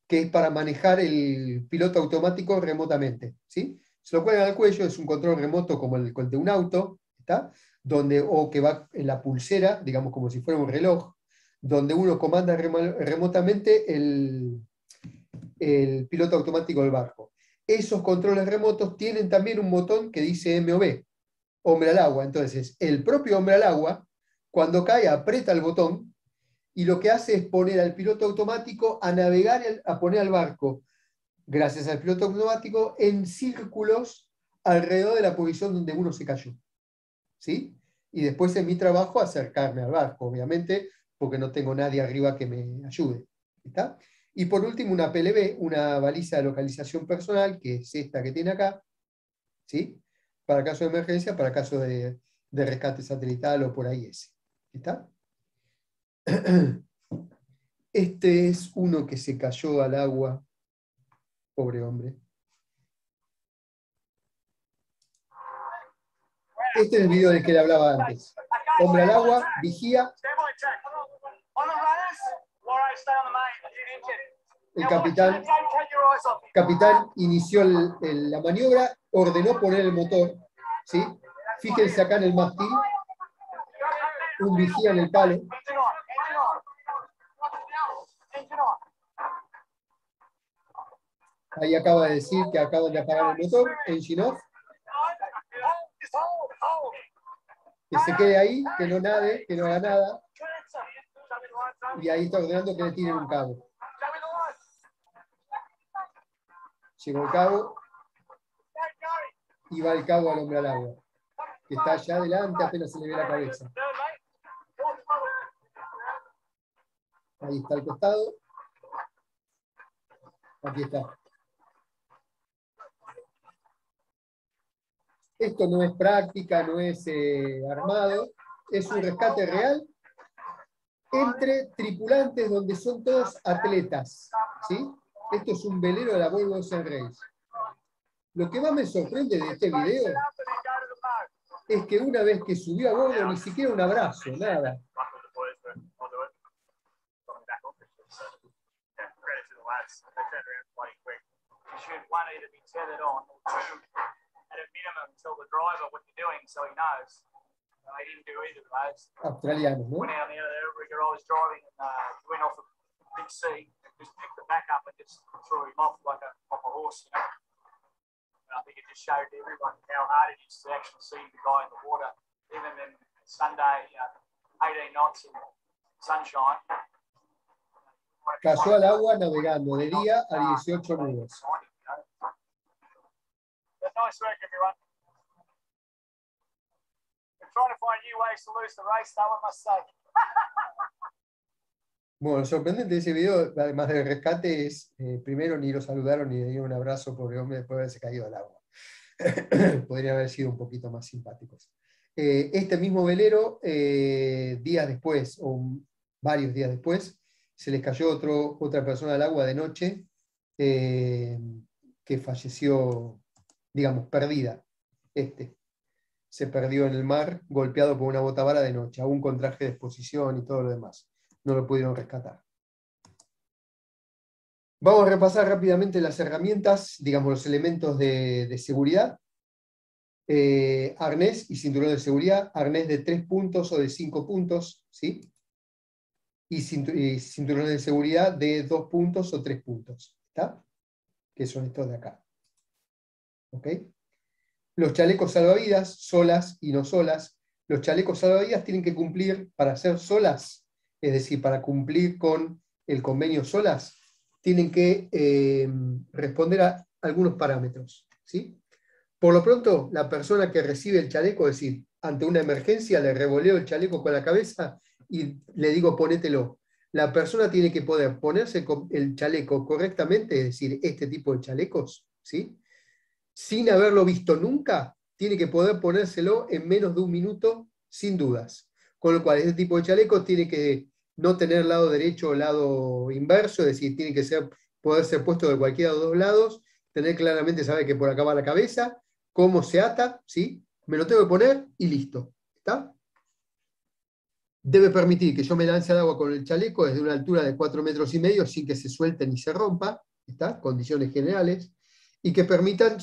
es para manejar el piloto automático remotamente, ¿sí? Se lo cuelgan al cuello, es un control remoto como el de un auto, ¿está? O que va en la pulsera, digamos como si fuera un reloj, donde uno comanda remotamente el piloto automático del barco. Esos controles remotos tienen también un botón que dice MOV, hombre al agua. Entonces, el propio hombre al agua, cuando cae, aprieta el botón y lo que hace es poner al piloto automático a navegar, a poner al barco, gracias al piloto automático, en círculos alrededor de la posición donde uno se cayó. ¿Sí? Y después en mi trabajo acercarme al barco, obviamente, porque no tengo nadie arriba que me ayude. ¿Está? Y por último, una PLB, una baliza de localización personal, que es esta que tiene acá, ¿sí?, para caso de emergencia, para caso de rescate satelital o por ahí ese. ¿Está? Este es uno que se cayó al agua. Pobre hombre. Este es el video del que le hablaba antes. Hombre al agua, vigía. El capitán inició la maniobra, ordenó poner el motor. ¿Sí? Fíjense acá en el mástil. Un vigía en el palo. Ahí acaba de decir que acaban de apagar el motor, engine off. Que se quede ahí, que no nade, que no haga nada. Y ahí está ordenando que le tiren un cabo. Llegó el cabo y va el cabo al hombre al agua, que está allá adelante, apenas se le ve la cabeza. Ahí está al costado. Aquí está. Esto no es práctica, no es armado, es un rescate real entre tripulantes donde son todos atletas. ¿Sí? Esto es un velero de la Volvo Ocean Race. Lo que más me sorprende de este video es que una vez que subió a bordo, ni siquiera un abrazo, nada. Australianos, ¿no? I think it just showed everyone how hard it is to actually see the guy in the water, even in Sunday, 18 knots in sunshine. Cayó al agua navegando de día a 18 nudos. Nice work, everyone. We're trying to find new ways to lose the race, though, I must say. Bueno, lo sorprendente de ese video, además del rescate, es primero ni lo saludaron ni le dieron un abrazo, pobre hombre, después de haberse caído al agua. Podría haber sido un poquito más simpáticos. Este mismo velero, días después, o varios días después, se les cayó otra persona al agua de noche, que falleció, digamos, perdida. Se perdió en el mar, golpeado por una botavara de noche, aún con traje de exposición y todo lo demás. No lo pudieron rescatar. Vamos a repasar rápidamente las herramientas, digamos los elementos de seguridad. Arnés y cinturón de seguridad, arnés de 3 puntos o de 5 puntos, ¿sí? y cinturones de seguridad de 2 puntos o 3 puntos, ¿está? Que son estos de acá. ¿Ok? Los chalecos salvavidas, solas y no solas, los chalecos salvavidas tienen que cumplir, para ser solas, es decir, para cumplir con el convenio solas, tienen que responder a algunos parámetros, ¿sí? Por lo pronto, la persona que recibe el chaleco, es decir, ante una emergencia le revoleo el chaleco con la cabeza y le digo ponételo. La persona tiene que poder ponerse el chaleco correctamente, es decir, este tipo de chalecos, ¿sí? Sin haberlo visto nunca, tiene que poder ponérselo en menos de 1 minuto sin dudas. Con lo cual, este tipo de chalecos tiene que no tener lado derecho o lado inverso, es decir, tiene que poder ser puesto de cualquiera de los 2 lados, tener claramente, saber que por acá va la cabeza, cómo se ata, ¿sí? Me lo tengo que poner y listo. ¿Está? Debe permitir que yo me lance al agua con el chaleco desde una altura de 4,5 metros sin que se suelte ni se rompa, ¿está? Condiciones generales, y que permitan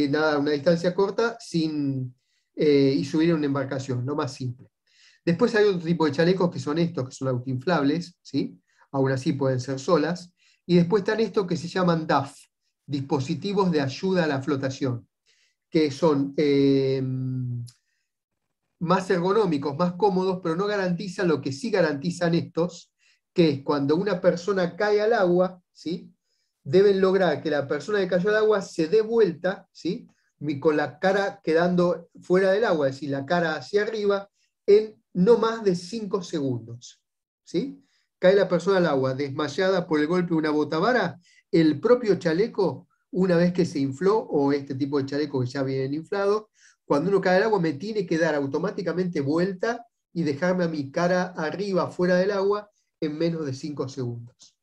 nadar a una distancia corta y subir a una embarcación, lo más simple. Después hay otro tipo de chalecos que son estos, que son autoinflables, ¿sí? Aún así pueden ser solas, y después están estos que se llaman DAF, dispositivos de ayuda a la flotación, que son más ergonómicos, más cómodos, pero no garantizan lo que sí garantizan estos, que es cuando una persona cae al agua, ¿sí? Deben lograr que la persona que cayó al agua se dé vuelta, ¿sí? Con la cara quedando fuera del agua, es decir, la cara hacia arriba, en no más de 5 segundos. ¿Sí? Cae la persona al agua desmayada por el golpe de una botavara, el propio chaleco, una vez que se infló, o este tipo de chaleco que ya vienen inflados, cuando uno cae al agua me tiene que dar automáticamente vuelta y dejarme a mi cara arriba, fuera del agua, en menos de 5 segundos.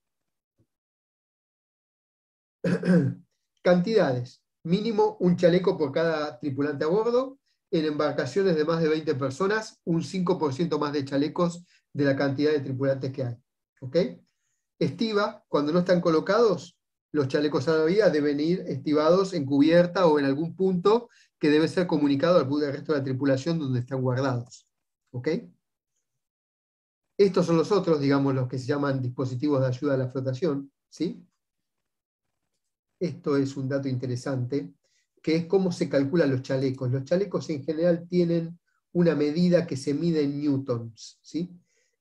Cantidades. Mínimo un chaleco por cada tripulante a bordo. En embarcaciones de más de 20 personas, un 5% más de chalecos de la cantidad de tripulantes que hay. ¿Ok? Estiva, cuando no están colocados, los chalecos salvavidas deben ir estivados en cubierta o en algún punto que debe ser comunicado al resto de la tripulación donde están guardados. ¿Ok? Estos son los otros, digamos, los que se llaman dispositivos de ayuda a la flotación, ¿sí? Esto es un dato interesante, que es cómo se calculan los chalecos. Los chalecos en general tienen una medida que se mide en newtons, ¿sí?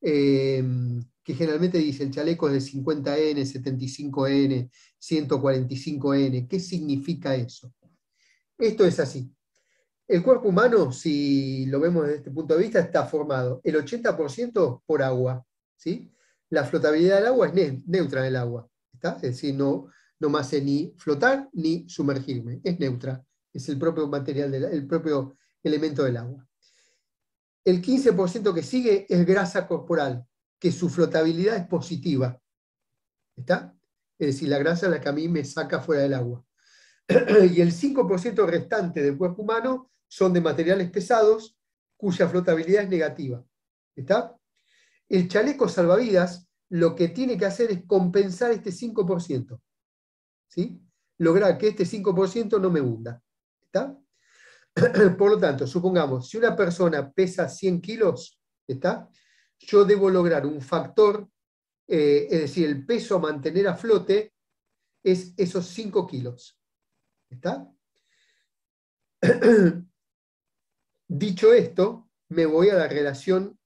Que generalmente dice el chaleco es de 50N, 75N, 145N. ¿Qué significa eso? Esto es así. El cuerpo humano, si lo vemos desde este punto de vista, está formado el 80% por agua, ¿sí? La flotabilidad del agua es neutra en el agua, ¿está? Es decir, no me hace ni flotar ni sumergirme, es neutra, es el propio material, el propio elemento del agua. El 15% que sigue es grasa corporal, que su flotabilidad es positiva, ¿está? Es decir, la grasa es la que a mí me saca fuera del agua. Y el 5% restante del cuerpo humano son de materiales pesados cuya flotabilidad es negativa. ¿Está? El chaleco salvavidas lo que tiene que hacer es compensar este 5%. ¿Sí? Lograr que este 5% no me hunda. ¿Está? Por lo tanto, supongamos, si una persona pesa 100 kilos, ¿está? Yo debo lograr un factor, es decir, el peso a mantener a flote es esos 5 kilos. ¿Está? Dicho esto, me voy a la relación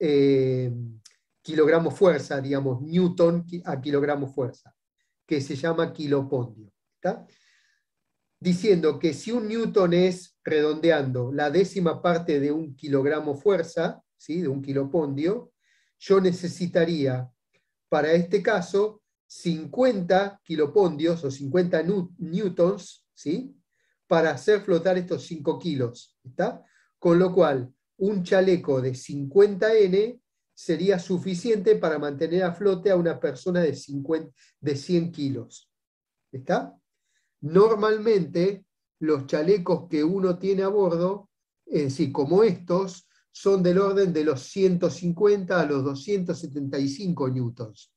kilogramo-fuerza, digamos, newton a kilogramo-fuerza, que se llama kilopondio. ¿Está? Diciendo que si un newton es, redondeando, la 10ª parte de un kilogramo fuerza, ¿sí? De un kilopondio, yo necesitaría, para este caso, 50 kilopondios o 50 newtons, ¿sí? Para hacer flotar estos 5 kilos. ¿Está? Con lo cual, un chaleco de 50N sería suficiente para mantener a flote a una persona de 100 kilos. ¿Está? Normalmente, los chalecos que uno tiene a bordo, es decir, como estos, son del orden de los 150 a los 275 newtons.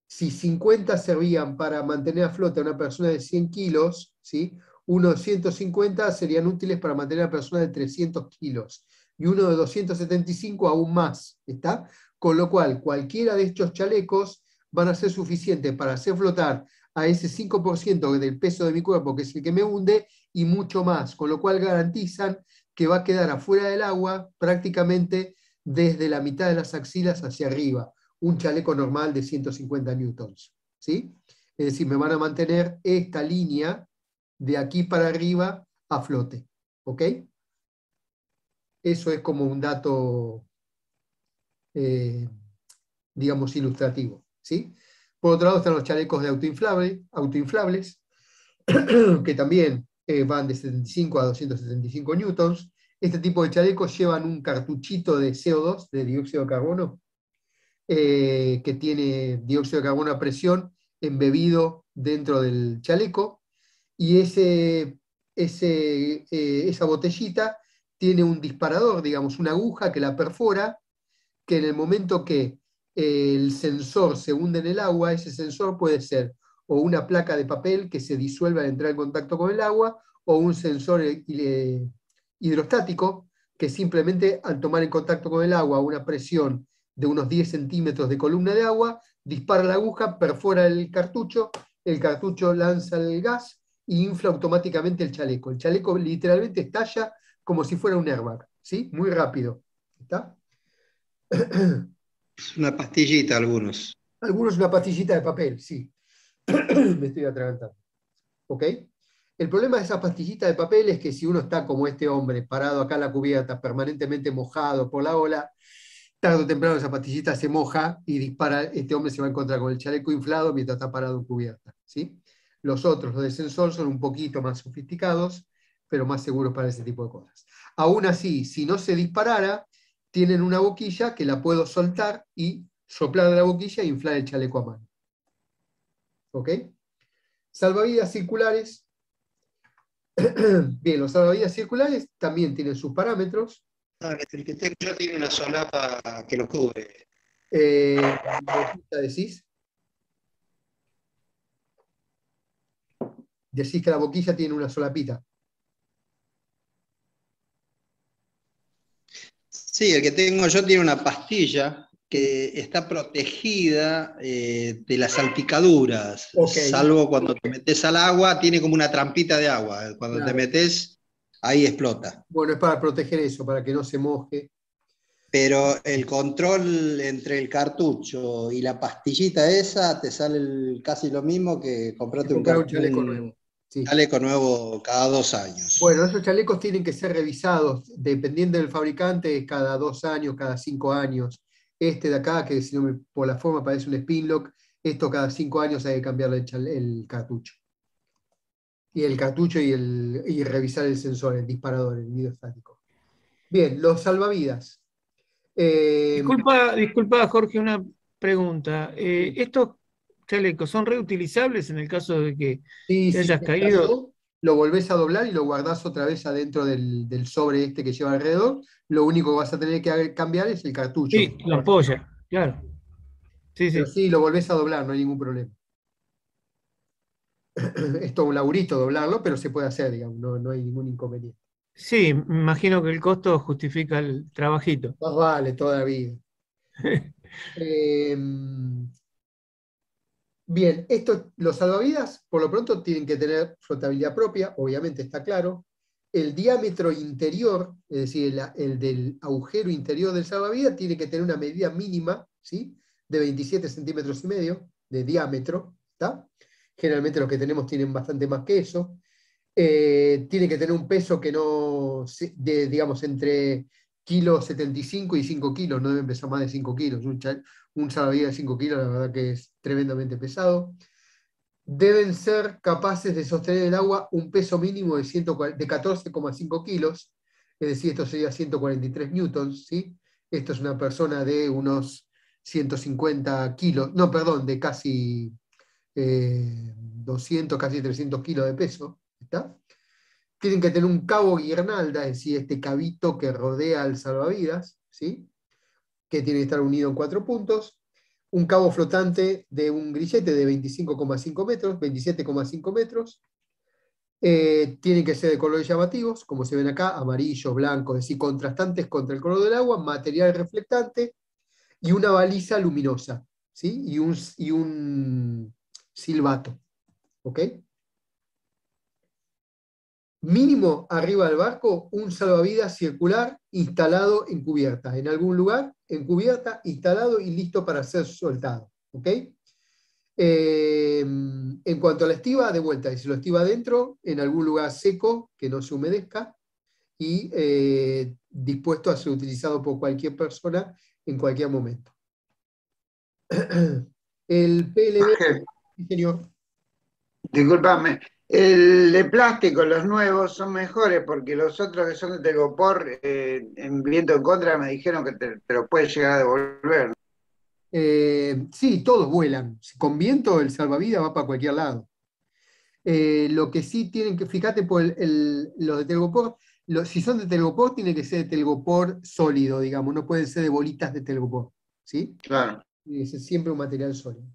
Si 50 servían para mantener a flote a una persona de 100 kilos, ¿sí? Unos 150 serían útiles para mantener a una persona de 300 kilos. y uno de 275 aún más, ¿está? Con lo cual, cualquiera de estos chalecos van a ser suficientes para hacer flotar a ese 5% del peso de mi cuerpo, que es el que me hunde, y mucho más, con lo cual garantizan que va a quedar afuera del agua prácticamente desde la mitad de las axilas hacia arriba, un chaleco normal de 150 newtons, ¿sí? Es decir, me van a mantener esta línea de aquí para arriba a flote, ¿ok? Eso es como un dato, digamos, ilustrativo, ¿sí? Por otro lado están los chalecos de autoinflables que también van de 75 a 275 newtons. Este tipo de chalecos llevan un cartuchito de CO2, de dióxido de carbono, que tiene dióxido de carbono a presión embebido dentro del chaleco, y esa botellita tiene un disparador, digamos, una aguja que la perfora, que en el momento que el sensor se hunde en el agua, ese sensor puede ser o una placa de papel que se disuelve al entrar en contacto con el agua, o un sensor hidrostático que simplemente al tomar en contacto con el agua a una presión de unos 10 centímetros de columna de agua, dispara la aguja, perfora el cartucho lanza el gas e infla automáticamente el chaleco. El chaleco literalmente estalla como si fuera un airbag, ¿sí? Muy rápido. ¿Está? Es una pastillita algunos. Algunos una pastillita de papel, sí. Me estoy atragantando. ¿Ok? El problema de esa pastillita de papel es que si uno está como este hombre, parado acá en la cubierta, permanentemente mojado por la ola, tarde o temprano esa pastillita se moja y dispara, este hombre se va a encontrar con el chaleco inflado mientras está parado en cubierta, ¿sí? Los otros, los de sensor, son un poquito más sofisticados, pero más seguros para ese tipo de cosas. Aún así, si no se disparara, tienen una boquilla que la puedo soltar y soplar de la boquilla e inflar el chaleco a mano. ¿Ok? Salvavidas circulares. Bien, los salvavidas circulares también tienen sus parámetros. El que tengo yo tiene una solapa que lo cubre. ¿Boquilla decís? Decís que la boquilla tiene una solapita. Sí, el que tengo yo tiene una pastilla que está protegida de las salpicaduras, Ok, salvo cuando te metes al agua, tiene como una trampita de agua. Cuando te claro. metes, ahí explota. Bueno, es para proteger eso, para que no se moje. Pero el control entre el cartucho y la pastillita esa te sale casi lo mismo que comprarte Comprar un chaleco un nuevo. Sí. chaleco nuevo cada 2 años. Bueno, esos chalecos tienen que ser revisados, dependiendo del fabricante, cada 2 años, cada 5 años. Este de acá, que si no por la forma parece un Spinlock, esto cada 5 años hay que cambiarle el cartucho. Y el cartucho y revisar el sensor, el disparador, el hidrostático. Bien, los salvavidas. Disculpa, Jorge, una pregunta. Sí, ¿Estos chalecos son reutilizables en el caso de que sí, te sí, hayas se caído? estalló, lo volvés a doblar y lo guardás otra vez adentro del sobre este que lleva alrededor. Lo único que vas a tener que cambiar es el cartucho. Sí, la ampolla, claro. Sí, Pero sí. sí, lo volvés a doblar, no hay ningún problema. Es todo un laburito doblarlo, pero se puede hacer, digamos, no hay ningún inconveniente. Sí, me imagino que el costo justifica el trabajito. Más vale, toda la vida. Eh, Bien, los salvavidas, por lo pronto, tienen que tener flotabilidad propia, obviamente está claro. El diámetro interior, es decir, el del agujero interior del salvavidas, tiene que tener una medida mínima, ¿sí? De 27 centímetros y medio de diámetro, ¿está? Generalmente los que tenemos tienen bastante más que eso. Tiene que tener un peso que no, digamos, entre kilo 75 y 5 kilos, no debe pesar más de 5 kilos. Un salvavidas de 5 kilos, la verdad que es tremendamente pesado. Deben ser capaces de sostener el agua un peso mínimo de 14,5 kilos, es decir, esto sería 143 newtons, ¿sí? Esto es una persona de unos 150 kilos, no, perdón, de casi 200, casi 300 kilos de peso, ¿está? Tienen que tener un cabo guirnalda, es decir, este cabito que rodea al salvavidas, ¿sí? Que tiene que estar unido en 4 puntos. Un cabo flotante de un grillete de 25,5 metros, 27,5 metros. Tienen que ser de colores llamativos, como se ven acá, amarillo, blanco, es decir, contrastantes contra el color del agua, material reflectante y una baliza luminosa, ¿sí? Y un silbato, ¿ok? Mínimo arriba del barco, un salvavidas circular instalado en cubierta, en algún lugar, en cubierta, instalado y listo para ser soltado, ¿ok? En cuanto a la estiba, de vuelta, y si lo estiva adentro, en algún lugar seco, que no se humedezca, y dispuesto a ser utilizado por cualquier persona en cualquier momento. El PLB, Jorge, sí, señor. discúlpame, el de plástico, los nuevos son mejores porque los otros que son de telgopor, en viento en contra, me dijeron que te los puedes llegar a devolver. Sí, todos vuelan. Con viento el salvavidas va para cualquier lado. Lo que sí tienen que, fíjate por los de telgopor, si son de telgopor, tienen que ser de telgopor sólido, digamos, no pueden ser de bolitas de telgopor, ¿sí? Claro. Es siempre un material sólido.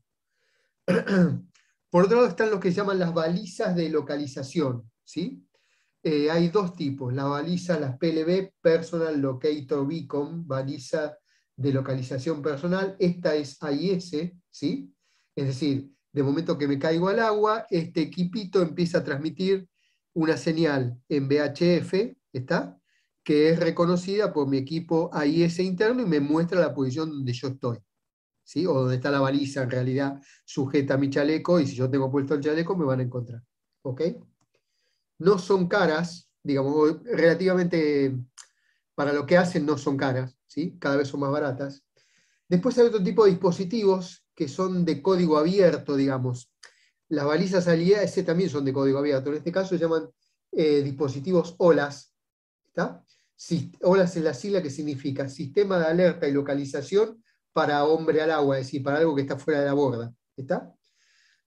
Por otro lado están los que llaman las balizas de localización, ¿sí? Hay dos tipos, las balizas, las PLB, Personal Locator Beacon, baliza de localización personal, esta es AIS, ¿sí? Es decir, de momento que me caigo al agua, este equipito empieza a transmitir una señal en VHF, ¿está? Que es reconocida por mi equipo AIS interno y me muestra la posición donde yo estoy, ¿sí? O donde está la baliza en realidad sujeta a mi chaleco, y si yo tengo puesto el chaleco me van a encontrar, ¿ok? No son caras, digamos, relativamente para lo que hacen no son caras, ¿sí? Cada vez son más baratas. Después hay otro tipo de dispositivos que son de código abierto, digamos. Las balizas AIS también son de código abierto, en este caso se llaman dispositivos OLAS, ¿está? OLAS es la sigla que significa Sistema de Alerta y Localización para Hombre al Agua, es decir, para algo que está fuera de la borda, ¿está?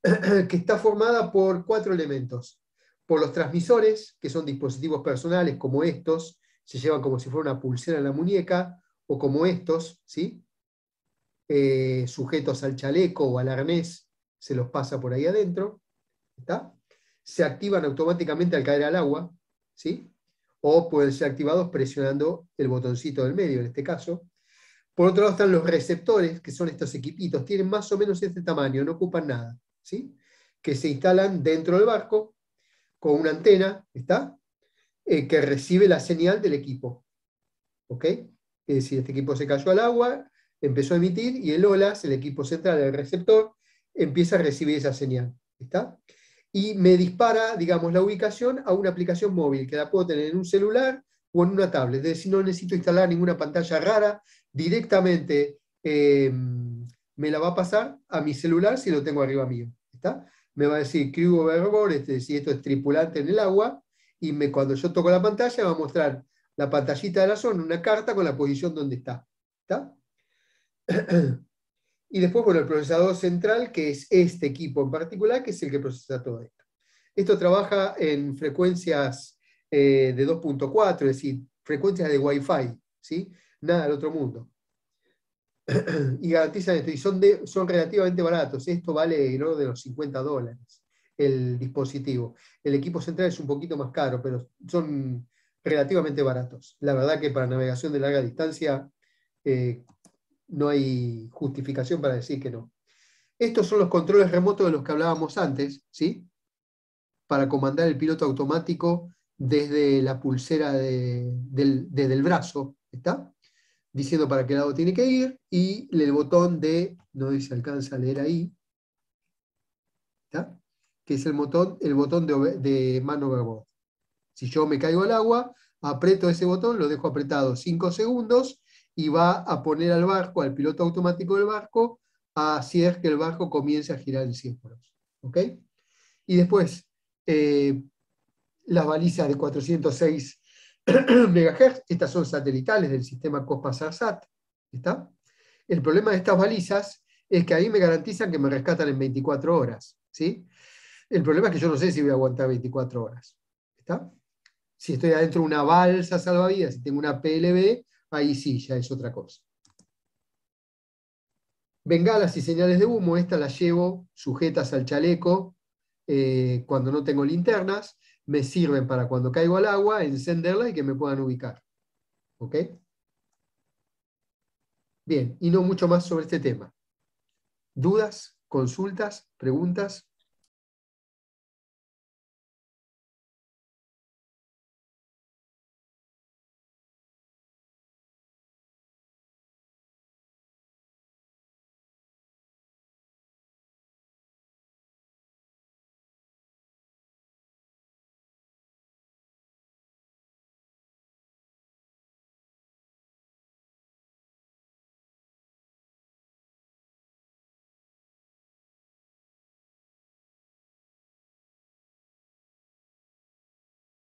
Que está formada por 4 elementos. Por los transmisores, que son dispositivos personales como estos, se llevan como si fuera una pulsera en la muñeca, o como estos, ¿sí? Sujetos al chaleco o al arnés, se los pasa por ahí adentro, ¿está? Se activan automáticamente al caer al agua, ¿sí? O pueden ser activados presionando el botoncito del medio, en este caso. Por otro lado están los receptores, que son estos equipitos, tienen más o menos este tamaño, no ocupan nada, ¿sí? Que se instalan dentro del barco con una antena, ¿está? Que recibe la señal del equipo, ¿ok? Es decir, este equipo se cayó al agua, empezó a emitir, y el OLAS, el equipo central del receptor, empieza a recibir esa señal, ¿está? Y me dispara, digamos, la ubicación a una aplicación móvil, que la puedo tener en un celular o en una tablet. Es decir, no necesito instalar ninguna pantalla rara, directamente me la va a pasar a mi celular si lo tengo arriba mío, ¿está? Me va a decir crew overboard, si esto es tripulante en el agua, y cuando yo toco la pantalla me va a mostrar la pantallita de la zona, una carta con la posición donde está, ¿está? Y después, bueno, el procesador central, que es este equipo en particular, que es el que procesa todo esto. Esto trabaja en frecuencias de 2.4, es decir, frecuencias de Wi-Fi, ¿sí? Nada del otro mundo. Y garantizan esto, y son relativamente baratos. Esto vale el orden de los $50 el dispositivo. El equipo central es un poquito más caro, pero son relativamente baratos. La verdad que para navegación de larga distancia no hay justificación para decir que no. Estos son los controles remotos de los que hablábamos antes, ¿sí? Para comandar el piloto automático desde la pulsera desde el brazo, ¿está? Diciendo para qué lado tiene que ir, y el botón no sé si se alcanza a leer ahí, ¿está? Que es el botón de man overboard. Si yo me caigo al agua, aprieto ese botón, lo dejo apretado 5 segundos, y va a poner al barco, al piloto automático del barco, a hacer que el barco comience a girar en círculos, ¿ok? Y después, las balizas de 406 MHz, estas son satelitales del sistema COSPAS-SAT, ¿está? El problema de estas balizas es que ahí me garantizan que me rescatan en 24 horas, ¿sí? El problema es que yo no sé si voy a aguantar 24 horas, ¿está? Si estoy adentro de una balsa salvavidas, si tengo una PLB, ahí sí, ya es otra cosa. Bengalas y señales de humo, estas las llevo sujetas al chaleco cuando no tengo linternas. me sirven para cuando caigo al agua, encenderla y que me puedan ubicar. ¿Ok? Bien, y no mucho más sobre este tema. ¿Dudas, consultas, preguntas?